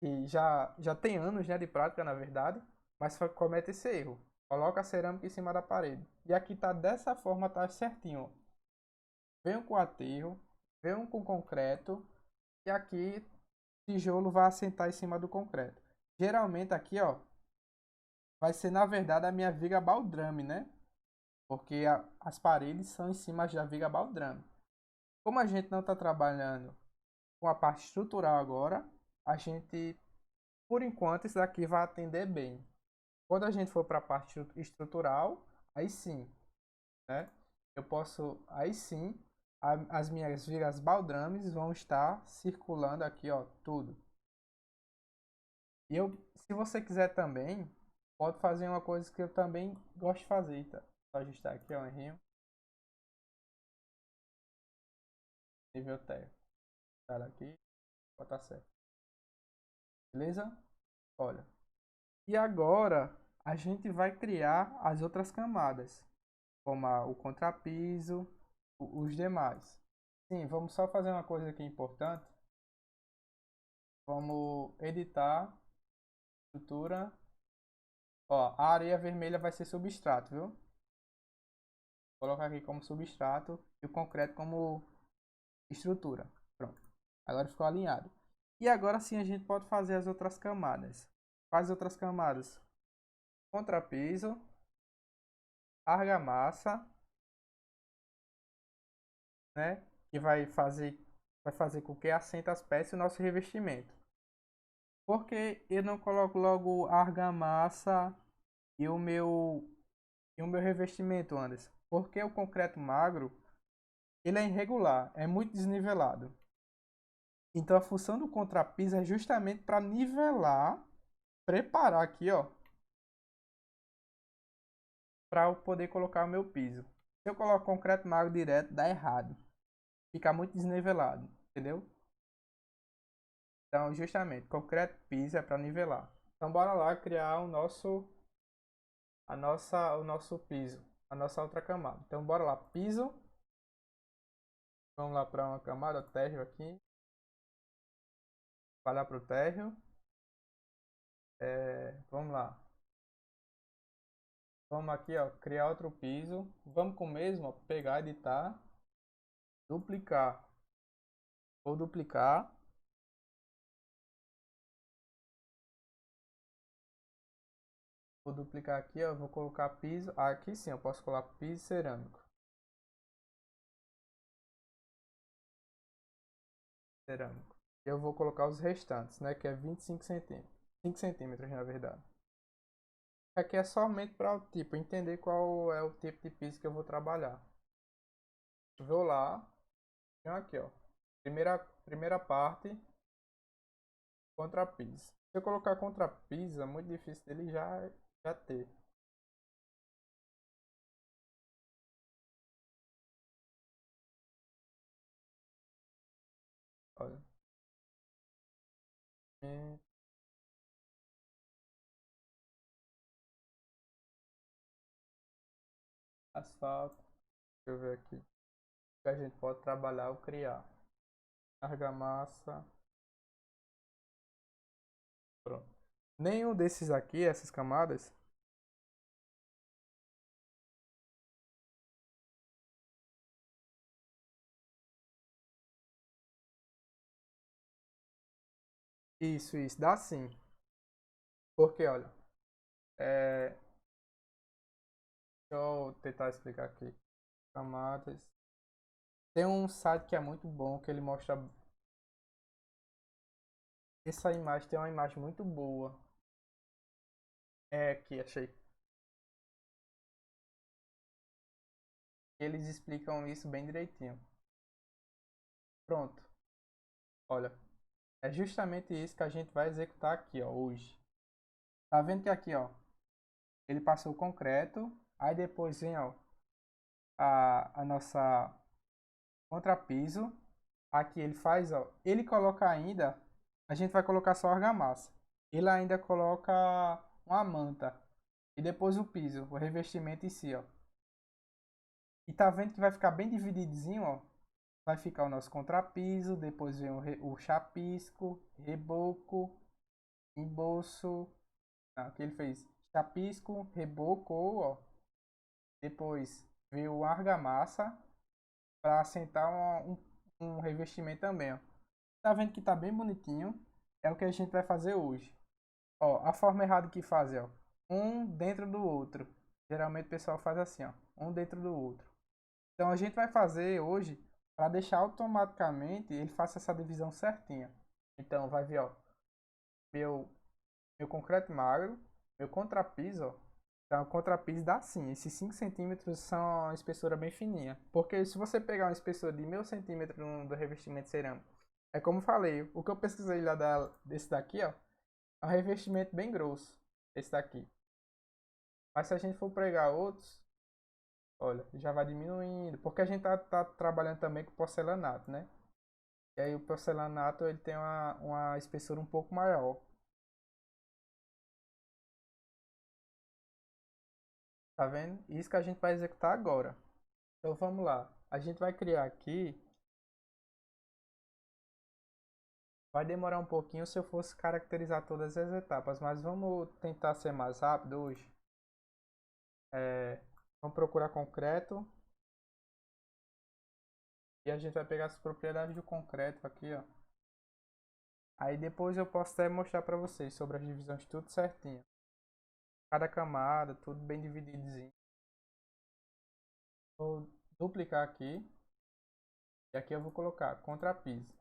e já tem anos, né, de prática, na verdade, mas comete esse erro. Coloca a cerâmica em cima da parede. E aqui tá dessa forma, tá certinho, ó. Venho com aterro, venho com concreto e aqui tijolo vai assentar em cima do concreto. Geralmente aqui, ó, vai ser na verdade a minha viga baldrame, né? Porque as paredes são em cima da viga baldrame. Como a gente não está trabalhando com a parte estrutural agora, a gente, por enquanto, isso daqui vai atender bem. Quando a gente for para a parte estrutural, aí sim, né? Eu posso, aí sim, as minhas vigas baldrames vão estar circulando aqui, ó, tudo. E eu, se você quiser também, pode fazer uma coisa que eu também gosto de fazer, tá? Só ajustar aqui, ó, um errinho. Nível térreo. Tá aqui, pode estar certo. Beleza? Olha. E agora a gente vai criar as outras camadas, como o contrapiso, os demais. Sim, vamos só fazer uma coisa aqui importante. Vamos editar, estrutura. Ó, a areia vermelha vai ser substrato, viu? Vou colocar aqui como substrato e o concreto como estrutura. Pronto. Agora ficou alinhado. E agora sim a gente pode fazer as outras camadas. Quais outras camadas? Contrapiso, argamassa, né? Que vai fazer com que assente as peças e o nosso revestimento. Por que eu não coloco logo a argamassa e o meu revestimento, Anderson? Porque o concreto magro, ele é irregular, é muito desnivelado. Então a função do contrapiso é justamente para nivelar, preparar aqui, ó, para eu poder colocar o meu piso. Se eu coloco concreto magro direto, dá errado. Fica muito desnivelado, entendeu? Então, justamente, concreto piso é para nivelar. Então, bora lá criar o nosso piso, a nossa outra camada. Então, bora lá, piso. Vamos lá para uma camada, térreo aqui. Vai lá para o térreo. Vamos lá. Vamos aqui, ó, criar outro piso. Vamos com o mesmo, ó, pegar, editar, duplicar. Vou duplicar. Vou duplicar aqui, ó, vou colocar piso. Aqui sim, eu posso colocar piso cerâmico. Cerâmico. Eu vou colocar os restantes, né, que é 25 centímetros. 5 centímetros, na verdade. Aqui é somente para o tipo, entender qual é o tipo de piso que eu vou trabalhar. Vou lá, tenho aqui, ó. Primeira parte, contrapiso. Se eu colocar contrapiso, é muito difícil dele já ter. Olha. E asfalto. Deixa eu ver aqui. O que a gente pode trabalhar ou criar. Argamassa. Pronto. Nenhum desses aqui, essas camadas. Isso, dá sim. Porque, olha, deixa eu tentar explicar aqui. Camadas. Tem um site que é muito bom, que ele mostra. Essa imagem tem uma imagem muito boa. É aqui, achei. Eles explicam isso bem direitinho. Pronto. Olha, é justamente isso que a gente vai executar aqui, ó, hoje. Tá vendo que aqui, ó, ele passou o concreto, aí depois vem, ó, a nossa contrapiso. Aqui ele faz, ó, ele coloca ainda, a gente vai colocar só argamassa. Ele ainda coloca uma manta e depois o piso, o revestimento em si, ó. E tá vendo que vai ficar bem divididinho, ó. Vai ficar o nosso contrapiso, depois vem o chapisco, reboco, embolso. Não, aqui ele fez chapisco, reboco, ó. Depois veio o argamassa para assentar um revestimento também, ó. Tá vendo que tá bem bonitinho? É o que a gente vai fazer hoje. Ó, a forma errada que faz é, ó, um dentro do outro. Geralmente o pessoal faz assim, ó, um dentro do outro. Então a gente vai fazer hoje para deixar automaticamente ele faça essa divisão certinha. Então vai ver, ó, meu meu concreto magro, meu contrapiso, ó. Então o contrapiso dá sim, esses 5 centímetros são uma espessura bem fininha. Porque se você pegar uma espessura de 1.000 centímetros do revestimento cerâmico, é como eu falei, o que eu pesquisei lá desse daqui, ó, é um revestimento bem grosso, esse daqui. Mas se a gente for pregar outros, olha, já vai diminuindo, porque a gente tá trabalhando também com porcelanato, né? E aí o porcelanato ele tem uma espessura um pouco maior, tá vendo? Isso que a gente vai executar agora. Então vamos lá, a gente vai criar aqui, vai demorar um pouquinho se eu fosse caracterizar todas as etapas, mas vamos tentar ser mais rápido hoje. É, vamos procurar concreto e a gente vai pegar as propriedades do concreto aqui, ó. Aí depois eu posso até mostrar para vocês sobre as divisões tudo certinho. Cada camada, tudo bem divididozinho. Vou duplicar aqui e aqui eu vou colocar contrapiso.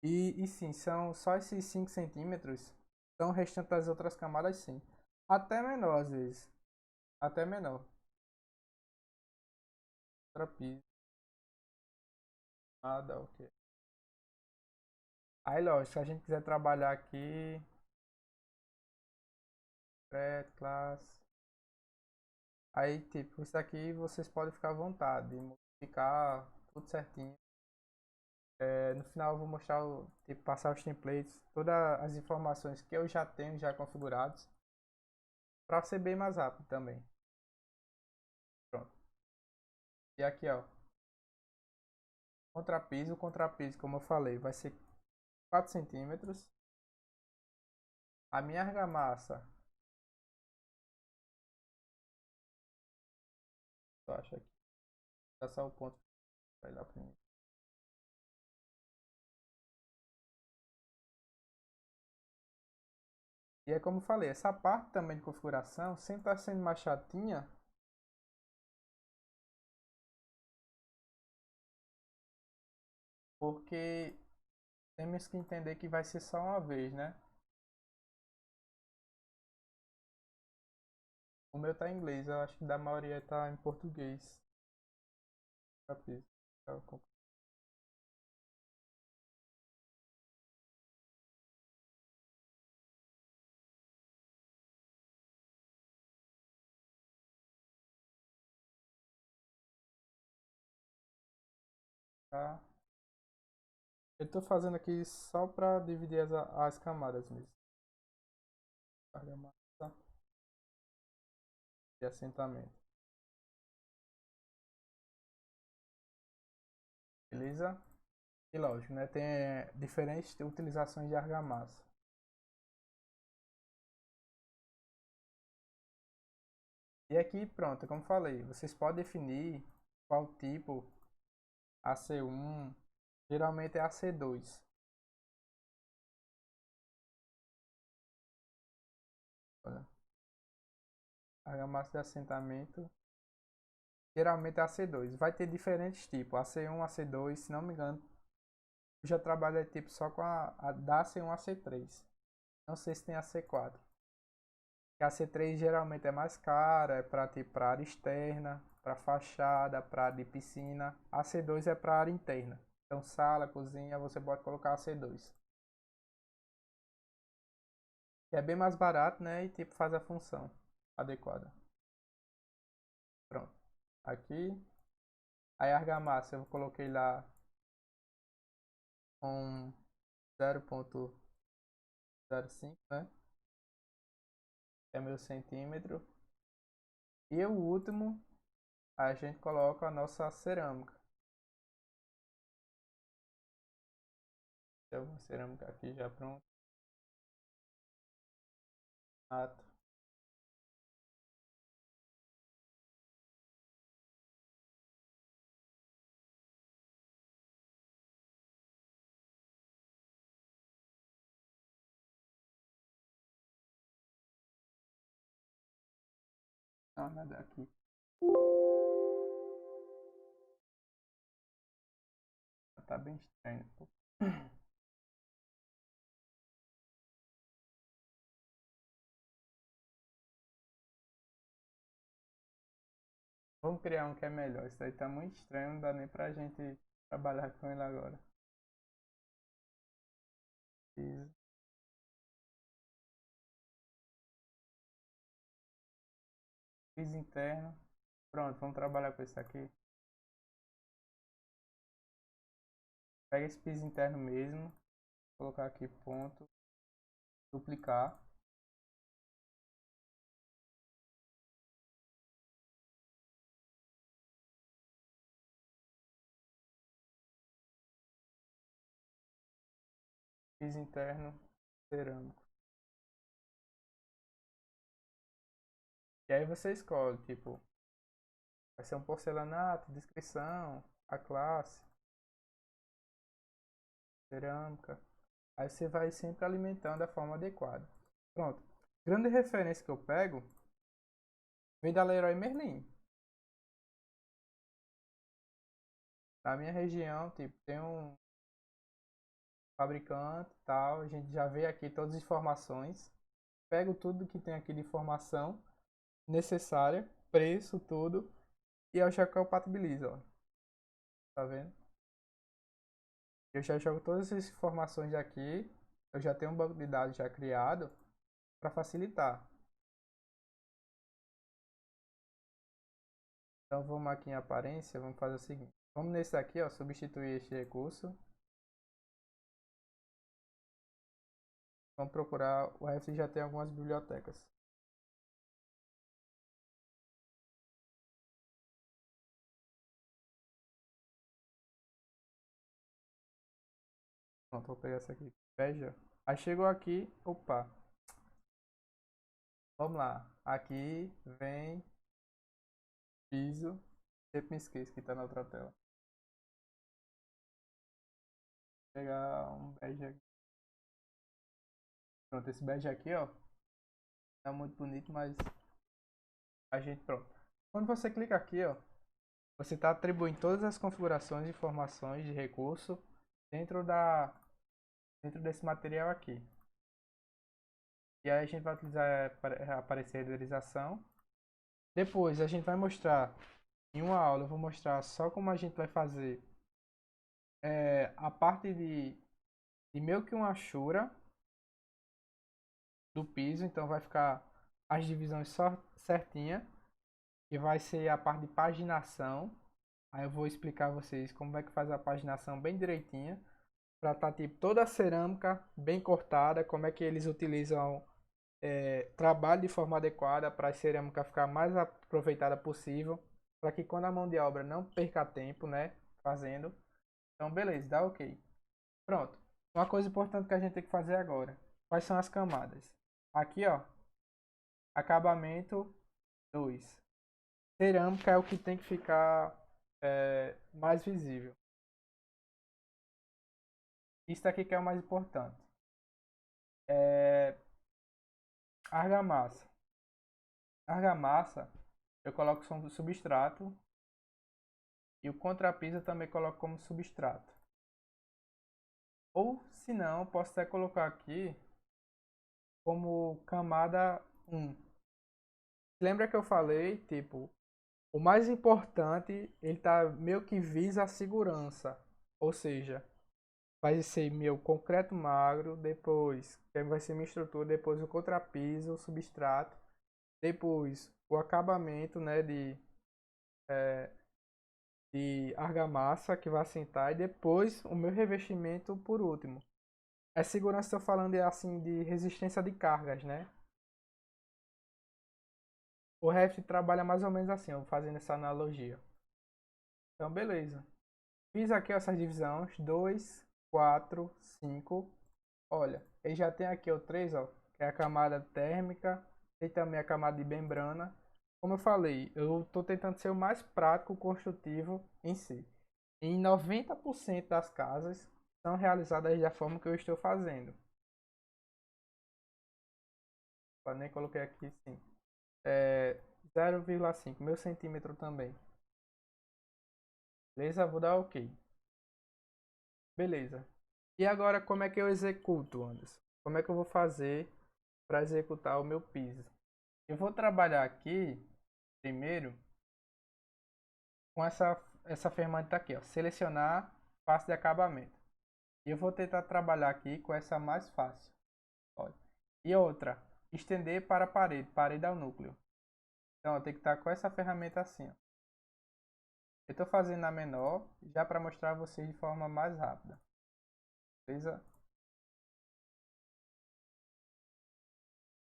E sim, são só esses 5 centímetros. Então o restante das outras camadas sim. Até menor às vezes. Até menor. Contrapiso. Nada, ok. Aí lógico, se a gente quiser trabalhar aqui, classe. Aí tipo, isso aqui vocês podem ficar à vontade de modificar tudo certinho. No final eu vou mostrar, tipo, passar os templates, todas as informações que eu já tenho já configurados, para ser bem mais rápido também. Pronto. E aqui, ó, contrapiso, como eu falei, vai ser 4 centímetros. A minha argamassa baixo aqui. Dá só o ponto. Vai lá primeiro. E é como eu falei, essa parte também de configuração sempre está sendo mais chatinha. Porque temos que entender que vai ser só uma vez, né? O meu tá em inglês, eu acho que da maioria tá em português. Capi- Tá? Eu tô fazendo aqui só pra dividir as camadas mesmo. Argamassa e assentamento. Beleza? E lógico, né? Tem diferentes utilizações de argamassa. E aqui, pronto, como falei, vocês podem definir qual tipo, AC1, geralmente é AC2. Olha, argamassa de assentamento, geralmente é AC2. Vai ter diferentes tipos, AC1, AC2, se não me engano. Eu já trabalhei tipo só com a da AC1 a AC3. Não sei se tem AC4. A C3 geralmente é mais cara, é para tipo, pra área externa, para fachada, para área de piscina. A C2 é para área interna. Então, sala, cozinha, você pode colocar a C2. Que é bem mais barato, né? E tipo, faz a função adequada. Pronto. Aqui, a argamassa eu coloquei lá com 0,05, né? É meu centímetro. E o último, a gente coloca a nossa cerâmica. Tem uma cerâmica aqui já pronta. Dá uma olhada aqui. Tá bem estranho. Vamos criar um que é melhor. Isso aí tá muito estranho, não dá nem pra gente trabalhar com ele agora. Piso, piso interno. Pronto, vamos trabalhar com isso aqui. Pega esse piso interno mesmo, colocar aqui ponto, duplicar. Piso interno, cerâmico. E aí você escolhe, tipo, vai ser um porcelanato, descrição, a classe, cerâmica. Aí você vai sempre alimentando da forma adequada. Pronto. Grande referência que eu pego vem da Leroy Merlin. Na minha região, tipo, tem um fabricante e tal, a gente já vê aqui todas as informações. Pego tudo que tem aqui de informação necessária, preço, tudo, e eu já compatibilizo, ó. Tá vendo? Eu já jogo todas essas informações aqui, eu já tenho um banco de dados já criado para facilitar. Então vamos aqui em aparência, vamos fazer o seguinte. Vamos nesse aqui, ó, substituir este recurso. Vamos procurar, o Ref já tem algumas bibliotecas. Pronto, vou pegar essa aqui. Veja. Aí chegou aqui, opa. Vamos lá. Aqui vem piso. Sempre me esqueço que tá na outra tela. Vou pegar um badge aqui. Pronto, esse badge aqui, ó. Tá muito bonito, mas a gente, pronto. Quando você clica aqui, ó, você está atribuindo todas as configurações e informações de recurso dentro dentro desse material aqui. E aí a gente vai utilizar aparecer renderização. Depois a gente vai mostrar em uma aula, eu vou mostrar só como a gente vai fazer a parte de meio que uma achura do piso, então vai ficar as divisões só certinha e vai ser a parte de paginação. Aí eu vou explicar a vocês como é que faz a paginação bem direitinha para estar tipo toda a cerâmica bem cortada, como é que eles utilizam trabalho de forma adequada para a cerâmica ficar mais aproveitada possível, para que quando a mão de obra não perca tempo, né, fazendo. Então, beleza, dá ok. Pronto. Uma coisa importante que a gente tem que fazer agora. Quais são as camadas? Aqui, ó, acabamento 2. Cerâmica é o que tem que ficar mais visível. Isso aqui que é o mais importante. Argamassa. Argamassa, eu coloco como substrato e o contrapiso eu também coloco como substrato. Ou, se não, posso até colocar aqui como camada 1. Lembra que eu falei, tipo, o mais importante, ele tá meio que visa a segurança. Ou seja, vai ser meu concreto magro, depois vai ser minha estrutura, depois o contrapiso, o substrato, depois o acabamento, né, de argamassa que vai assentar e depois o meu revestimento por último. A segurança estou falando é assim de resistência de cargas, né? O Revit trabalha mais ou menos assim, ó, fazendo essa analogia. Então, beleza. Fiz aqui essas divisões, 2, 4, 5. Olha, ele já tem aqui o 3, ó, que é a camada térmica, tem também a camada de membrana. Como eu falei, eu estou tentando ser o mais prático, construtivo em si. Em 90% das casas são realizadas da forma que eu estou fazendo. Eu nem coloquei aqui, sim. 0,5, meu centímetro também. Beleza? Vou dar OK. Beleza. E agora como é que eu executo, Anderson? Como é que eu vou fazer para executar o meu piso? Eu vou trabalhar aqui primeiro com essa ferramenta aqui, ó, selecionar face de acabamento. E eu vou tentar trabalhar aqui com essa mais fácil. Olha. E outra, estender para a parede, parede ao núcleo. Então, eu tenho que estar com essa ferramenta assim, ó. Eu estou fazendo a menor, já para mostrar a vocês de forma mais rápida. Beleza?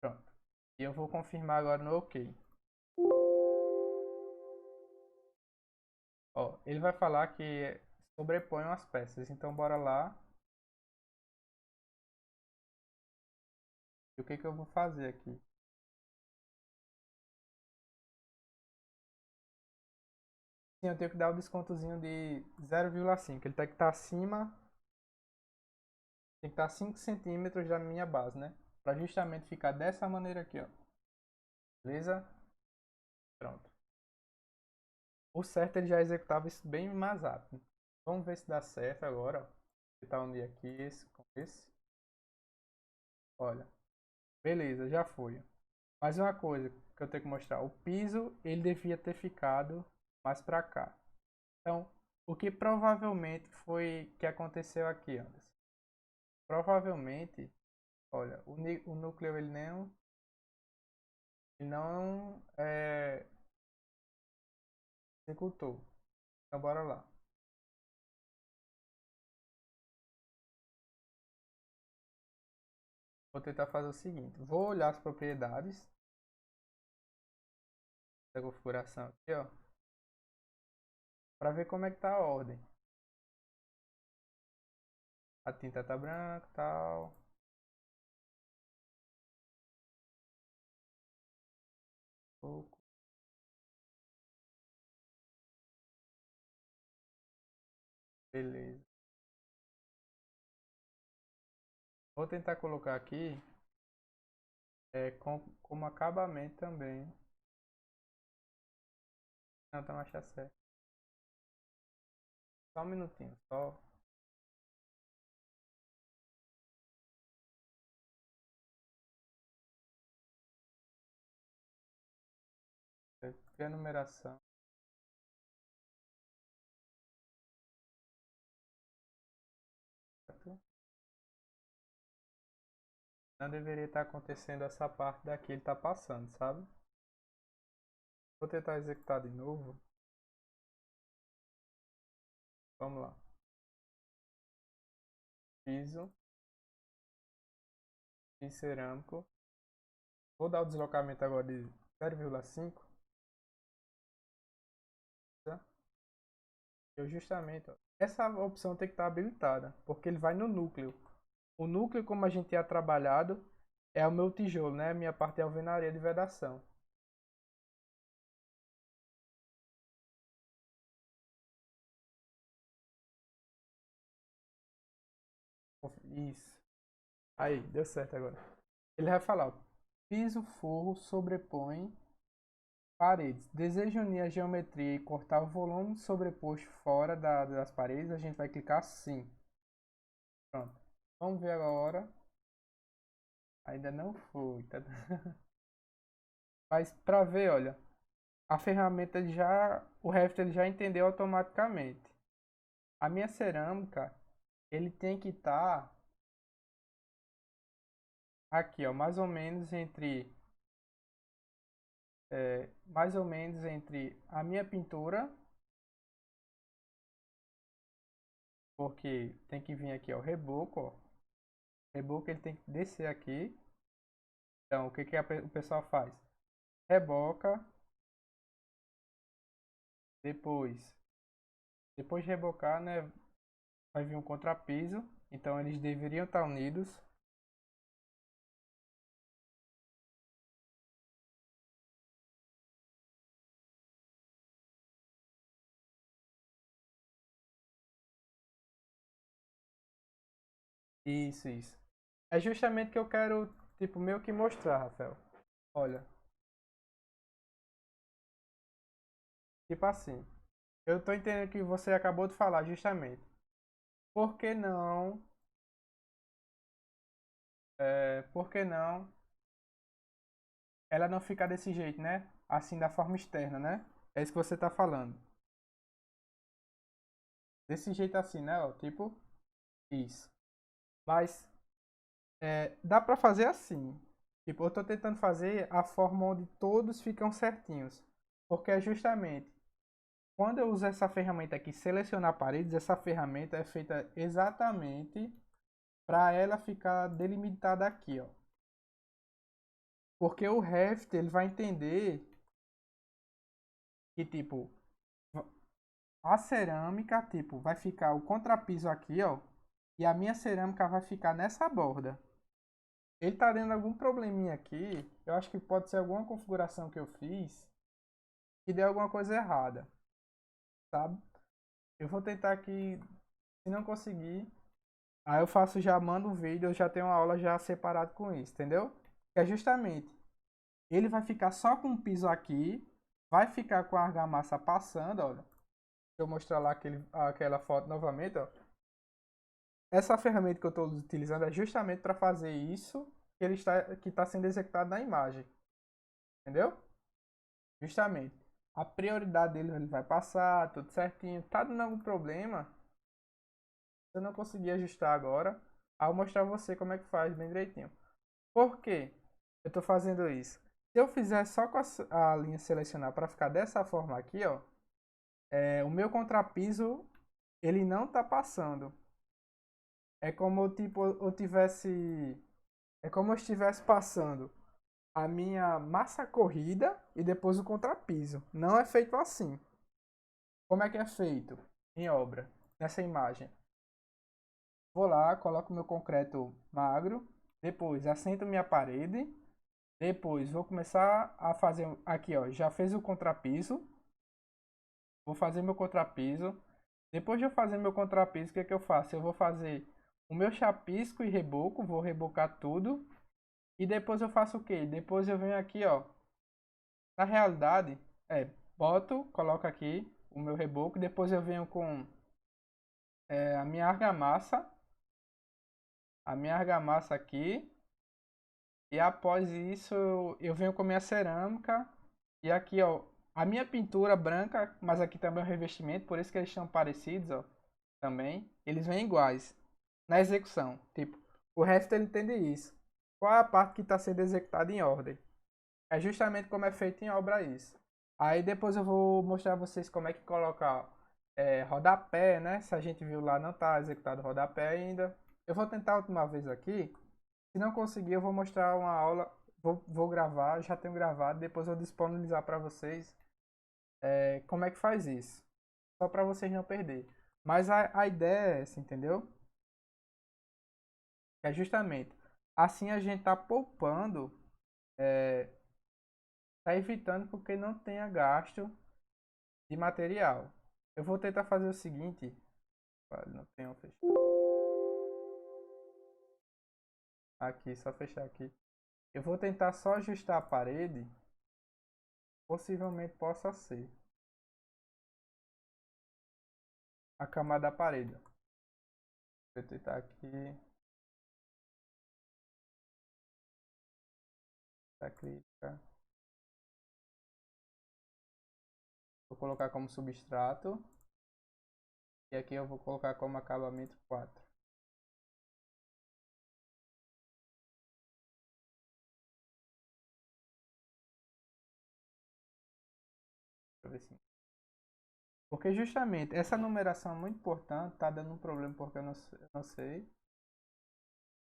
Pronto. E eu vou confirmar agora no OK. Ó, ele vai falar que sobrepõe as peças. Então, bora lá. E o que que eu vou fazer aqui? Sim, eu tenho que dar o descontozinho de 0,5. Ele tem que estar acima, tem que estar 5 centímetros da minha base, né? Para justamente ficar dessa maneira aqui, ó. Beleza? Pronto. O certo ele já executava isso bem mais rápido. Vamos ver se dá certo agora, ó. Tá um dia aqui, esse com esse. Olha, beleza, já foi. Mais uma coisa que eu tenho que mostrar. O piso, ele devia ter ficado mais para cá. Então, o que provavelmente foi que aconteceu aqui, Anderson? Provavelmente, olha, o núcleo ele não executou. Então, bora lá. Vou tentar fazer o seguinte. Vou olhar as propriedades da configuração aqui, ó, para ver como é que tá a ordem. A tinta tá branca, tal. Pouco. Beleza. Vou tentar colocar aqui como acabamento também. Não, tá mais certo. Só um minutinho, só. Cria a numeração. Certo? Não deveria estar acontecendo essa parte daqui, ele tá passando, sabe? Vou tentar executar de novo. Vamos lá. Piso. Piso cerâmico. Vou dar o deslocamento agora de 0,5. Tá? Eu justamente, ó, essa opção tem que estar habilitada, porque ele vai no núcleo. O núcleo, como a gente tinha trabalhado, é o meu tijolo, né? Minha parte é a alvenaria de vedação. Isso. Aí, deu certo agora. Ele vai falar, ó, piso, forro, sobrepõe paredes. Deseja unir a geometria e cortar o volume sobreposto fora das paredes? A gente vai clicar sim. Pronto. Vamos ver agora. Ainda não foi. Tá? Mas para ver, olha, a ferramenta o Revit ele já entendeu automaticamente. A minha cerâmica, ele tem que estar aqui, ó, mais ou menos entre a minha pintura, porque tem que vir aqui, ó, o reboco, ó. O reboco ele tem que descer aqui. Então, o que o pessoal faz? Reboca, depois, depois de rebocar, né, vai vir um contrapiso. Então, eles deveriam estar unidos. Isso. É justamente o que eu quero, tipo, meio que mostrar, Rafael. Olha, tipo assim, eu tô entendendo que você acabou de falar justamente. Por que não, por que não ela não ficar desse jeito, né? Assim, da forma externa, né? É isso que você tá falando. Desse jeito assim, né? Ó, tipo, isso. Mas dá pra fazer assim. Tipo, eu tô tentando fazer a forma onde todos ficam certinhos. Porque é justamente quando eu uso essa ferramenta aqui, selecionar paredes, essa ferramenta é feita exatamente para ela ficar delimitada aqui, ó. Porque o Revit ele vai entender que tipo a cerâmica, tipo, vai ficar o contrapiso aqui, ó, e a minha cerâmica vai ficar nessa borda. Ele tá dando algum probleminha aqui, eu acho que pode ser alguma configuração que eu fiz que deu alguma coisa errada, sabe? Eu vou tentar aqui, se não conseguir, aí eu faço já, mando um vídeo, eu já tenho uma aula já separado com isso, entendeu? Que é justamente, ele vai ficar só com o piso aqui, vai ficar com a argamassa passando, olha. Deixa eu mostrar lá aquela foto novamente, ó. Essa ferramenta que eu estou utilizando é justamente para fazer isso que está sendo executado na imagem, entendeu? Justamente. A prioridade dele ele vai passar, tudo certinho. Tá dando algum problema? Se eu não conseguir ajustar agora, I'll mostrar você como é que faz bem direitinho. Por quê? Eu estou fazendo isso. Se eu fizer só com a linha selecionar para ficar dessa forma aqui, ó, o meu contrapiso ele não está passando. É como tipo eu tivesse, é como eu estivesse passando a minha massa corrida e depois o contrapiso. Não é feito assim. Como é que é feito em obra? Nessa imagem. Vou lá, coloco meu concreto magro, depois assento minha parede, depois vou começar a fazer aqui, ó, já fez o contrapiso. Vou fazer meu contrapiso. Depois de eu fazer meu contrapiso, o que é que eu faço? Eu vou fazer o meu chapisco e reboco, vou rebocar tudo. E depois eu faço o quê? Depois eu venho aqui, ó. Na realidade, boto, coloco aqui o meu reboco. Depois eu venho com a minha argamassa. A minha argamassa aqui. E após isso, eu venho com a minha cerâmica. E aqui, ó, a minha pintura branca, mas aqui também é o revestimento, por isso que eles estão parecidos, ó, também. Eles vêm iguais na execução. Tipo, o resto ele entende isso. Qual é a parte que está sendo executada em ordem? É justamente como é feito em obra isso. Aí depois eu vou mostrar a vocês como é que coloca rodapé, né? Se a gente viu lá, não está executado rodapé ainda. Eu vou tentar a última vez aqui. Se não conseguir, eu vou mostrar uma aula. Vou gravar, já tenho gravado. Depois eu vou disponibilizar para vocês como é que faz isso. Só para vocês não perder. Mas a ideia é essa, entendeu? É justamente assim a gente tá poupando, tá evitando porque não tenha gasto de material. Eu vou tentar fazer o seguinte. Não tenho fechado. Aqui, só fechar aqui. Eu vou tentar só ajustar a parede. Possivelmente possa ser a camada da parede. Vou tentar aqui. Tá crítica. Vou colocar como substrato. E aqui eu vou colocar como acabamento 4. Deixa eu ver se... Porque justamente essa numeração é muito importante. Tá dando um problema porque eu não sei.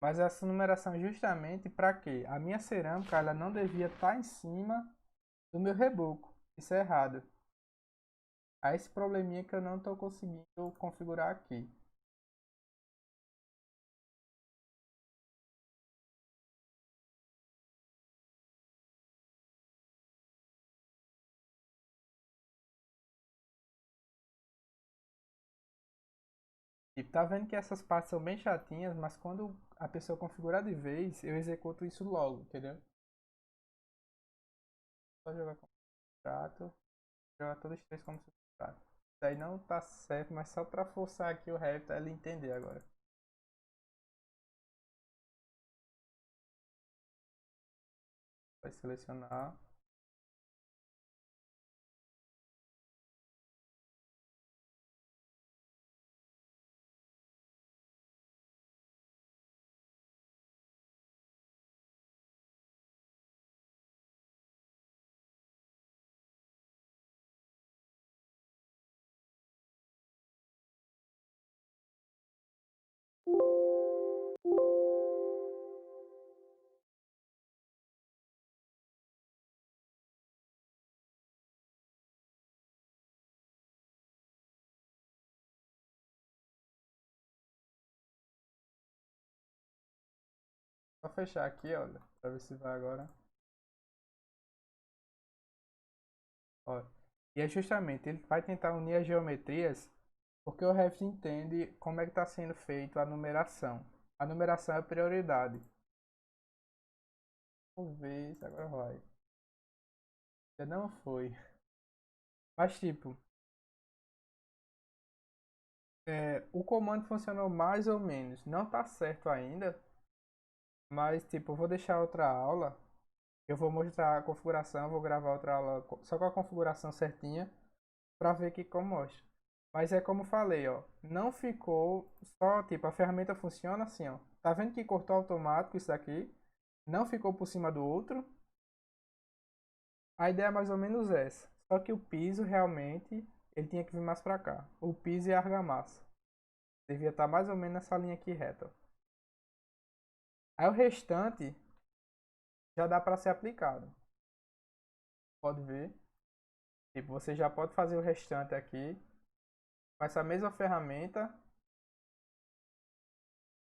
Mas essa numeração é justamente para quê? A minha cerâmica ela não devia estar em cima do meu reboco. Isso é errado. Há esse probleminha que eu não estou conseguindo configurar aqui. E tá vendo que essas partes são bem chatinhas, mas quando a pessoa configurar de vez, eu executo isso logo, entendeu? Só jogar como substrato, jogar todos os três como substrato. Isso aí não tá certo, mas só para forçar aqui o Revit ele entender agora. Vai selecionar. Só fechar aqui, olha, para ver se vai agora. Ó. E é justamente, ele vai tentar unir as geometrias, porque o Revit entende como é que está sendo feito a numeração. A numeração é a prioridade. Vamos ver se agora vai. Ainda não foi. Mas tipo, o comando funcionou mais ou menos. Não está certo ainda, mas tipo, eu vou deixar outra aula. Eu vou mostrar a configuração, vou gravar outra aula só com a configuração certinha para ver aqui como mostra. Mas é como falei, ó, não ficou só, tipo, a ferramenta funciona assim, ó. Tá vendo que cortou automático isso aqui? Não ficou por cima do outro. A ideia é mais ou menos essa. Só que o piso realmente, ele tinha que vir mais para cá. O piso e a argamassa. Devia estar mais ou menos nessa linha aqui reta, ó. Aí o restante já dá para ser aplicado. Pode ver. Tipo, você já pode fazer o restante aqui com essa mesma ferramenta